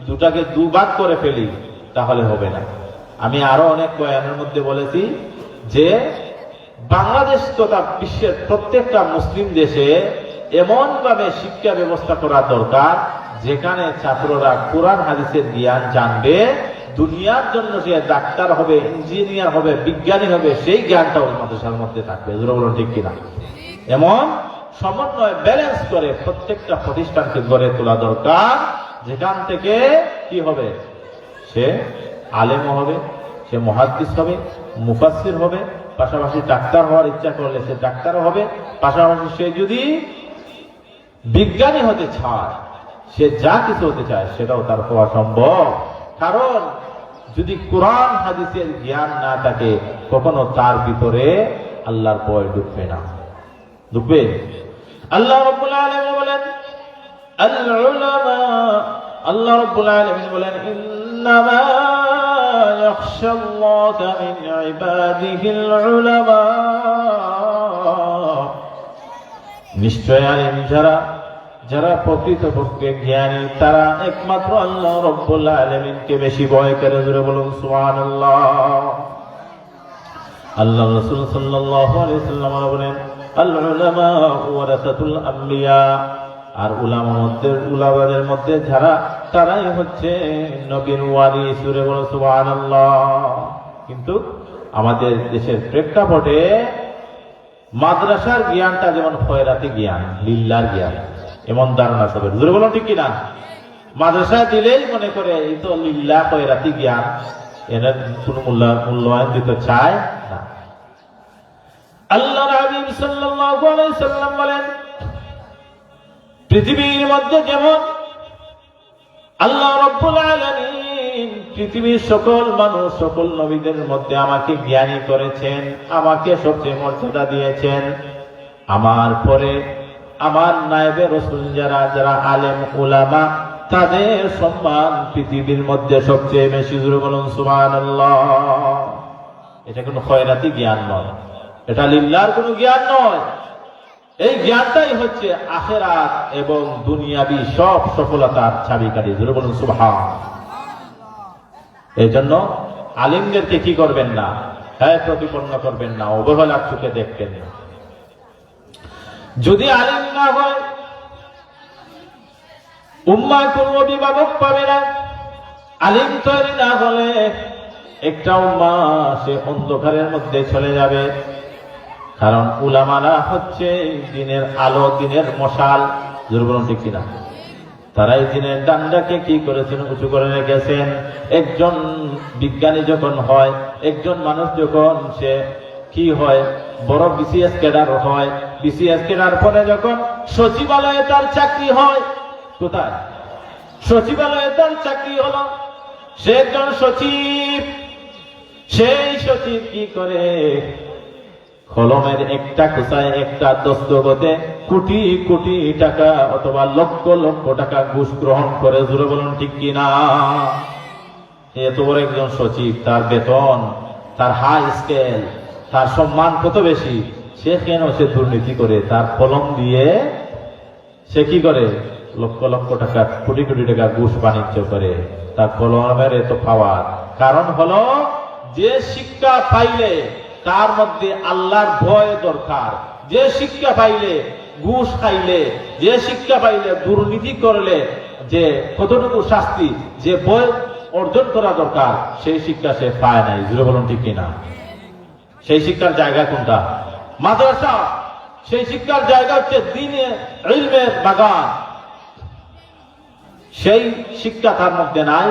[SPEAKER 1] দুটাকে দুভাগ করে ফেলি তাহলে হবে না। আমি আরো অনেক বয়ানের মধ্যে বলেছি যে বাংলাদেশ তথা বিশ্বের প্রত্যেকটা মুসলিম দেশে এমন ভাবে শিক্ষা ব্যবস্থা করা দরকার যেখানে ছাত্ররা কোরআন হাদিসের জ্ঞান জানবে, দুনিয়ার জন্য সে ডাক্তার হবে, ইঞ্জিনিয়ার হবে, বিজ্ঞানী হবে, সেই জ্ঞানটা ওই মাদ্রাসার মধ্যে থাকবে। বলুন ঠিক কিনা? এমন সমন্বয় ব্যালেন্স করে প্রত্যেকটা প্রতিষ্ঠানকে গড়ে তোলা দরকার, যেখান থেকে কি হবে, সে আলেমও হবে, সে মুহাদ্দিস হবে, মুফাসসির হবে, পাশাপাশি ডাক্তার হওয়ার ইচ্ছা করলে সে ডাক্তারও হবে, পাশাপাশি সে যদি বিজ্ঞানী হতে চায়, সে যা কিছু হতে চায় সেটাও তার হওয়া সম্ভব। কারণ যদি কোরআন হাদিসের জ্ঞান না থাকে কখনো তার ভিতরে আল্লাহর ভয় ঢুকবে না। ঢুকবে? আল্লাহ রাব্বুল আলামিন বলেন আল্লাহ রাব্বুল আলামিন বলেন ইন্নামা ইয়াখশাল্লাহা মিন ইবাদিহিল উলামা। নিশ্চয় আলেম যারা প্রকৃতপক্ষে জ্ঞানী তারা একমাত্র আল্লাহ রাব্বুল আলামিনকে বেশি ভয় করে। জোরে বলুন সুবহানাল্লাহ। আল্লাহ রাসূল সাল্লাল্লাহু আলাইহি ওয়াসাল্লাম বলেন আল উলামা ওয়ারাসাতুল আম্বিয়া। আর উলামাদের মধ্যে যারা তারাই হচ্ছে নবীর ওয়ারিস। জোরে বলুন সুবহানাল্লাহ। কিন্তু আমাদের দেশের প্রেক্ষাপটে মাদ্রাসার জ্ঞানটা যেমন খয়রাতি জ্ঞান, লিল্লাহর জ্ঞান, এমন ধারণা সবের। জোরে বলুন ঠিক কিনা? মাদ্রাসা দিলেই মনে করে এই তো লিল্লাহ খয়রাতি জ্ঞান, এর কোন মূল্যায়ন দিতে চায় না। আল্লাহর হাবিব সাল্লাল্লাহু আলাইহি সাল্লাম বলেন পৃথিবীর মধ্যে যেমন আল্লাহ রাব্বুল আলামিন পৃথিবীর সকল মানুষ, সকল নবীদের মধ্যে আমাকে জ্ঞানী করেছেন, আমাকে সবচেয়ে মর্যাদা দিয়েছেন, আমার পরে আমার নায়েবে রাসূল যারা আলেম উলামা তাদের সম্মান পৃথিবীর মধ্যে সবচেয়ে বেশি। জোরে বলুন সুবহানাল্লাহ। এটা কোনো খয়রাতি জ্ঞান নয়, এটা লিল্লাহর কোনো জ্ঞান নয়। এই জ্ঞানটাই হচ্ছে আখিরাত এবং দুনিয়াবি সব সফলতার চাবিকাঠি। জোরে বলুন সুবহান। এই জন্য আলিমদেরকে কি করবেন না, হ্যাঁ প্রতিপন্ন করবেন না, অবহেলার চোখে দেখবেন না। যদি আলিম না হয় উম্মাহ কোন অভিভাবক পাবে না। আলিম তৈরি না হলে একটা উম্মাহ সে অন্ধকারের মধ্যে চলে যাবে। কারণ উলামারা হচ্ছে দিনের আলো, দিনের মশাল। জোরে বলুন ঠিক কিনা? তারা এই দিনের ডান্ডাকে কি করেছেন? উঁচু করে রেখেছেন। একজন বিজ্ঞানী যখন হয়, একজন মানুষ যখন সে কি হয়, বড় বিসিএস ক্যাডার হয়, বিসিএস ক্যাডার পরে যখন সচিবালয়ে তার চাকরি হয়, কোথায়? সচিবালয়ে তার চাকরি হলো, সে একজন সচিব। সেই সচিব কি করে? কলমের একটা কোথায় একটা দস্তখতে কোটি কোটি টাকা অথবা লক্ষ লক্ষ টাকা ঘুষ গ্রহণ করে। জোরে বলুন ঠিক কিনা? এত বড় একজন সচিব, তার বেতন, তার হাই স্কেল, তার সম্মান কত বেশি। সে কেন সে দুর্নীতি করে? তার কলম দিয়ে সে কি করে? লক্ষ লক্ষ টাকা কোটি কোটি টাকা ঘুষ বাণিজ্য করে। তার কলমের এত পাওয়ার কারণ হলো, যে শিক্ষা পাইলে তার মধ্যে আল্লাহর ভয় দরকার, যে শিক্ষা পাইলে ঘুষ খাইলে, যে শিক্ষা পাইলে দুর্নীতি করলে যে কতটুকু শাস্তি, যে ভয় অর্জন করা দরকার, সেই শিক্ষা সে পায় নাই। জুড়ে বলুন ঠিক কিনা? সেই শিক্ষার জায়গা কোনটা? মাদ্রাসা। সেই শিক্ষার জায়গা হচ্ছে দ্বীনে ইলমের বাগান। সেই শিক্ষা তার মধ্যে নাই।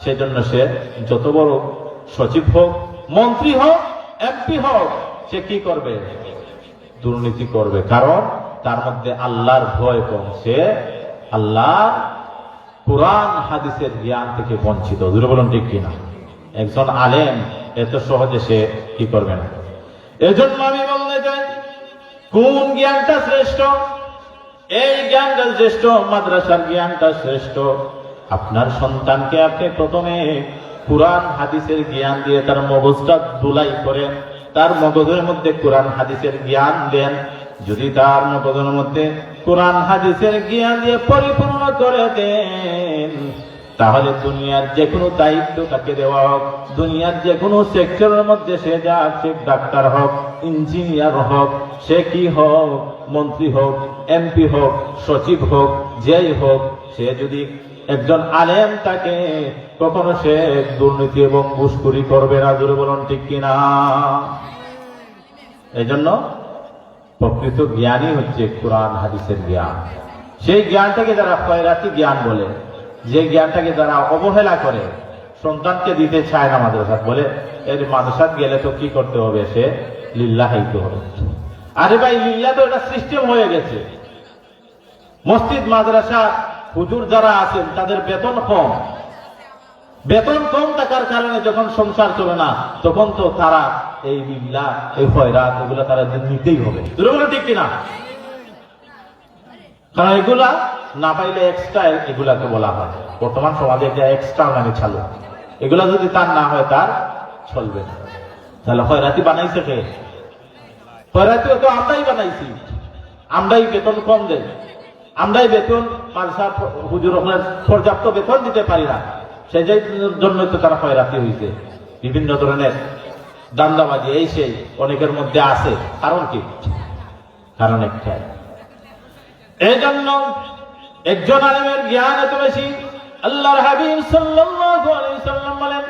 [SPEAKER 1] সেজন্য সে যত বড় সচিব হোক, মন্ত্রী হোক, এমপি হোক, সে কি করবে? দুর্নীতি করবে। কারণ তার মধ্যে আল্লাহর ভয় কম। সে আল্লাহর কোরআন হাদিসের জ্ঞান থেকে বঞ্চিত। জোরে বলুন ঠিক কিনা? একজন আলেম এত সহজে সে কি করবে না। এজন্য আমি বলতে চাই, কোন জ্ঞানটা শ্রেষ্ঠ? এই জ্ঞানটা শ্রেষ্ঠ, মাদ্রাসার জ্ঞানটা শ্রেষ্ঠ। আপনার সন্তানকে আপনি প্রথমে কোরআন হাদিসের জ্ঞান দিয়ে তার মগজটা ধুলাই করেন, তার মগজের মধ্যে কোরআন হাদিসের জ্ঞান দেন। যদি তার মগজের মধ্যে কোরআন হাদিসের জ্ঞান দিয়ে পরিপূর্ণ করে দেন, তাহলে দুনিয়ার যে কোনো দায়িত্ব তাকে দেওয়া হোক, দুনিয়ার যে কোনো সেক্টরের মধ্যে সে যাক, সে ডাক্তার হোক, ইঞ্জিনিয়ার হোক, সে কি হোক, মন্ত্রী হোক, এমপি হোক, সচিব হোক, যেই হোক, সে যদি একজন আলেম তাকে, কখনো সে দুর্নীতি এবং ঘুষখোরি করবে না। জোরে বলুন ঠিক কিনা? এই জন্য প্রকৃত জ্ঞানই হচ্ছে কোরআন হাদিসের জ্ঞান। সেই জ্ঞানটাকে যারা খয়রাতি জ্ঞান বলে, যে জ্ঞানটাকে যারা অবহেলা করে, সন্তানকে দিতে চায় না মাদ্রাসা, বলে এর মাদ্রাসা গেলে তো কি করতে হবে? সে লিল্লাহ হইতে হবে। আরে ভাই, লিল্লাহ তো এটা সিস্টেম হয়ে গেছে। মসজিদ মাদ্রাসা হুজুর যারা আছেন তাদের বেতন কম। বেতন কম থাকার কারণে যখন সংসার চলে না, তখন তো তারা এই লিল্লাহ, এই খয়রাত, এগুলো তারা নিতেই হবে। এগুলো ঠিক কিনা? কারণ এগুলা না পাইলে এক্সট্রা, এগুলাকে বলা হয় বর্তমান সমাজে যে এক্সট্রা মানে চালু। এগুলা যদি তার না হয়, তার চলবে না। তাহলে খয়রাতি বানাইছে কে? খয়রাতিও তো আমরাই বানাইছি। আমরাই বেতন কম দেই, আমরাই বেতন হুজুর পর্যাপ্ত বেতন দিতে পারি না। সেই জন্যই তো তারা খয়রাতি হয়েছে। বিভিন্ন ধরনের দান্দাবাজি এই সেই অনেকের মধ্যে আছে। কারণ কি? কারণ একটাই, এই জন্য একজন আলেমের জ্ঞান এত বেশি। আল্লাহর হাবিব সাল্লাল্লাহু আলাইহি ওয়াসাল্লাম বলেন,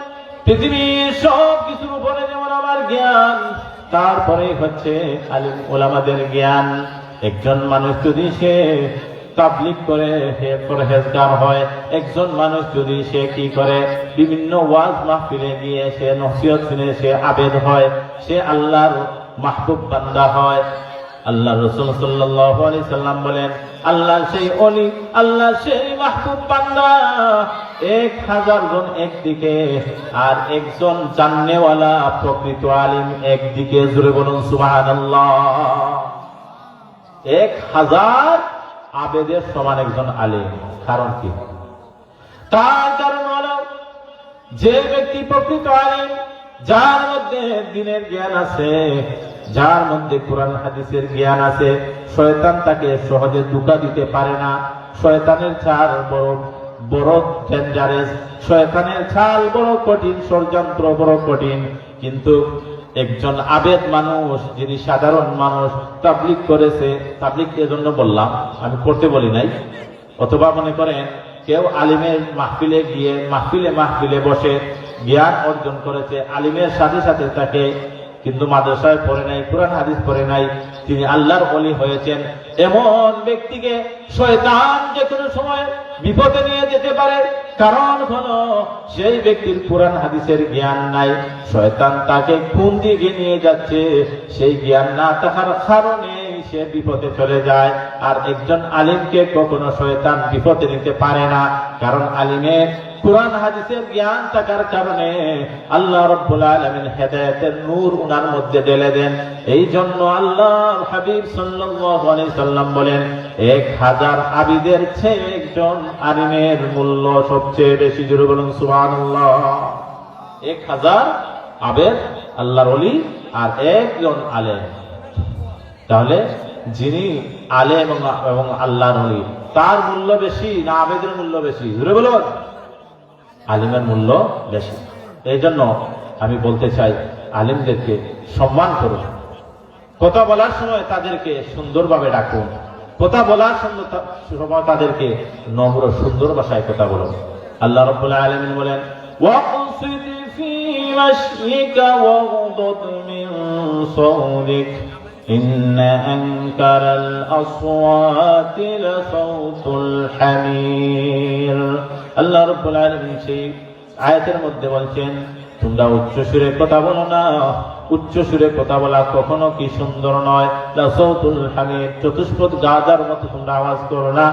[SPEAKER 1] পৃথিবীর সব কিছুর উপরে যেমন আমার জ্ঞান, তারপরে হচ্ছে আলিম ওলামাদের জ্ঞান। একজন মানুষ যদি সে তাবলীগ করে, হে পরহেজগার হয়, একজন মানুষ যদি সে কি করে, বিভিন্ন ওয়াজ মাহফিলে গিয়ে সে নসিহত শুনে সে আবেদ হয়, সে আল্লাহর মাহবুব বান্দা হয়। আল্লাহ রাসূল সাল্লাল্লাহু আলাইহি সাল্লাম বলেন, আল্লাহ সেই ওলি, আল্লাহ সেই মাহবুব বান্দা 1000 জন একদিকে, আর একজন জাননেওয়ালা প্রকৃত আলিম একদিকে। জোরে বলুন সুবহানাল্লাহ। 1000 আবেদের সমান একজন আলিম। কারণ কি? তার কারণ হলো, যে ব্যক্তি প্রকৃত আলিম, যার মধ্যে দ্বীনের জ্ঞান আছে, যার মধ্যে কোরআন হাদিসের জ্ঞান আছে, শয়তান তাকে সহজে ধোঁকা দিতে পারে না। শয়তানের ছাল বড় বড় ডেঞ্জারাস, শয়তানের ছাল বড় কঠিন, ষড়যন্ত্র বড় কঠিন। কিন্তু একজন আবেদ মানুষ, যিনি সাধারণ মানুষ, তাবলীগ করেছে, তাবলীগ এজন্য বললাম, আমি করতে বলি নাই। অথবা মনে করেন কেউ আলিমের মাহফিলে গিয়ে মাহফিলে বসে জ্ঞান অর্জন করেছে, আলিমের সাথে সাথে তাকে কিন্তু মাদ্রাসায় পড়ে নাই, কোরআন হাদিস পড়ে নাই, তিনি আল্লাহর ওলি হয়েছেন। এমন ব্যক্তিকে শয়তান যে কোনো সময় বিপদে নিয়ে যেতে পারে, কারণ হলো সেই ব্যক্তির কোরআন হাদিসের জ্ঞান নাই, শয়তান তাকে কোন দিকে নিয়ে যাচ্ছে সেই জ্ঞান না থাকার কারণে সে বিপদে চলে যায়। আর একজন আলিমকে কখনো শয়তান বিপদে নিতে পারে না, কারণ আলিমের কোরআন হাদিসের জ্ঞান থাকার কারণে আল্লাহ রাব্বুল আলামিন হেদায়েতের নূর উনার মধ্যে ঢেলে দেন। এই জন্য আল্লাহর হাবিব সাল্লাল্লাহু আলাইহি সাল্লাম বলেন, 1000 আবিদের চেয়ে একজন আলিমের মূল্য সবচেয়ে বেশি। জোরে বলুন সুবহানাল্লাহ। 1000 আবেদ আল্লাহর ওলি আর একজন আলেম। তাহলে যিনি আলেম এবং আল্লাহর ওলি, তার মূল্য বেশি না আবেদের মূল্য বেশি? জোরে বলুন। আলিমের মূল্য বেশি। এই জন্য আমি বলতে চাই, আলিমদেরকে সম্মান করুন, কথা বলার সময় তাদেরকে সুন্দরভাবে ডাকুন, কথা বলার সময় তাদেরকে নম্র সুন্দর ভাষায় কথা বলুন। আল্লাহ রাব্বুল আলামিন বলেন, ওয়াকসিদ ফি মাশইকা ওয়াগদুদ মিন সাওতিক ইন্না আনকারাল আসওয়াতি লাসাউতুল হামির। আল্লাহ রাব্বুল আলামিন সেই আয়াতের মধ্যে বলছেন, তোমরা উচ্চ সুরে কথা বলো না, উচ্চ সুরে কথা বলা কখনো কি সুন্দর নয়। লাসাউতুল হামির, চতুষ্পদ গাধার মতো তোমরা আওয়াজ করো না,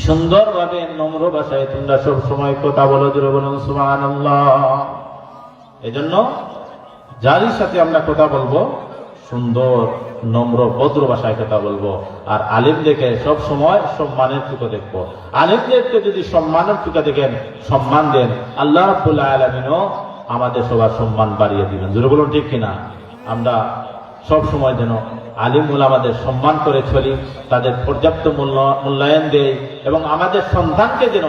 [SPEAKER 1] সুন্দরভাবে নম্র ভাষায় তোমরা সব সময় কথা বলো। জোরে বলুন সুবহানাল্লাহ। এজন্য যারই সাথে আমরা কথা বলবো সুন্দর নম্র ভদ্র ভাষায় কথা বলবো। আর আলিমদেরকে সব সময় সম্মানের চোখে দেখবো। আলিমদেরকে যদি সম্মানের চোখে দেখেন, সম্মান দেন, আল্লাহ রাব্বুল আলামিনও আমাদের সবার সম্মান বাড়িয়ে দিবেন। জোরে বলুন ঠিক কিনা? আমরা সব সময় যেন আলিম উলামাদের সম্মান করে চলি, তাদের পর্যাপ্ত মূল্যায়ন দেই, এবং আমাদের সন্তানকে যেন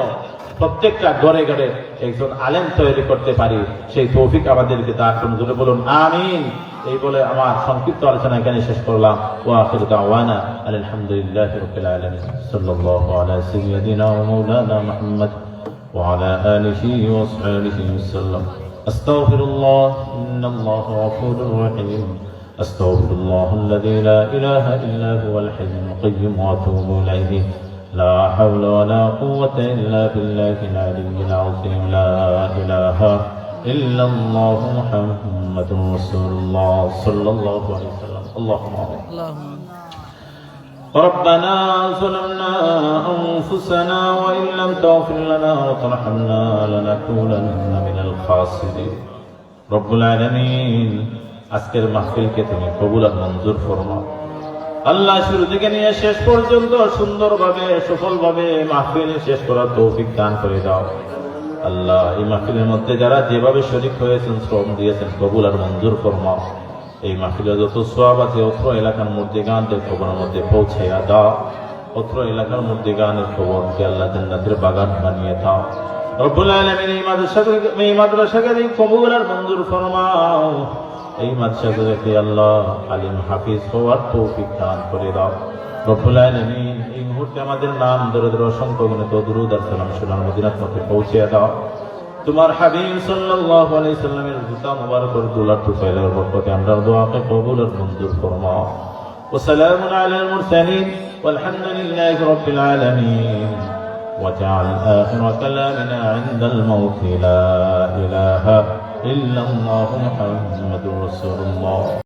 [SPEAKER 1] প্রত্যেকটা ঘরে ঘরে একজন আলেম তৈরি করতে পারি, সেই তৌফিক আমাদেরকে দান করুন। জোরে বলুন আমিন। এই বলে আমার সংক্ষিপ্ত আলোচনা এখানে শেষ করলাম। ওয়া আখিরু দাওয়ানা আলহামদুলিল্লাহি রাব্বিল আলামিন। সাল্লাল্লাহু আলা সাইয়্যিদিনা ওয়া মাওলানা মুহাম্মদ ওয়া আলা আলিহি ওয়া সাহবিহি ওয়াসাল্লাম। আস্তাগফিরুল্লাহ, ইন্নাল্লাহা গফুরুর রহিম। আস্তাগফিরুল্লাহাল্লাযী লা ইলাহা ইল্লা হুয়াল হাইয়্যুল কাইয়্যুম ওয়া আতুবু ইলাইহি। لا حول ولا قوة إلا بالله العلي العظيم. لا إله إلا الله محمد رسول الله صلى الله عليه وسلم. اللهم آمين. ربنا ظلمنا أنفسنا وإن لم تغفر لنا وترحمنا لنكونن من الخاسرين. رب العالمين আজকের মাহফিলকে তুমি কবুল আর মঞ্জুর ফরমাও। আল্লাহ শুরু থেকে নিয়ে শেষ পর্যন্ত সুন্দরভাবে সফলভাবে মাহফিল শেষ করার তৌফিক দান করে দাও। আল্লাহ এই মাহফিলের মধ্যে যারা যেভাবে শরীক হয়েছেন, শ্রম দিয়েছেন, কবুল আর মঞ্জুর ফরমাও। এই মাহফিলে যত সওয়াব আছে অত্র এলাকার মধ্যে গানদের খবরের মধ্যে পৌঁছাইয়া দাও। অত্র এলাকার মধ্যে গানের খবরকে আল্লাহ জান্নাতের বাগান বানিয়ে দাও। রব্বুল আলামিন এই মাদ্রাসাকে কবুল আর মঞ্জুর ফরমাও। এই মাদ্রাসাকে আল্লাহ আলিম হাফিজ হওয়ার তৌফিক দান করে দাও। রব্বুল আলামিন এই মুহূর্তে আমাদের নাম ধরে ধরে অসংখ্য গুণিত দুরূদ আর সালাম সুনাম মদিনার মধ্যে পৌঁছে দাও। তোমার হাবিব সাল্লাল্লাহু আলাইহি সাল্লামের জুতা মুবারকের দুলার তুফাইলের বরকতে আমরা দোয়াকে কবুল আর মঞ্জুর ফরমাও। ওয়া সালামুন আলাল মুরসালিন ওয়ালহামদুলিল্লাহি রাব্বিল আলামিন। وجعل آخر كلامنا عند الموت لا إله إلا الله محمد رسول الله.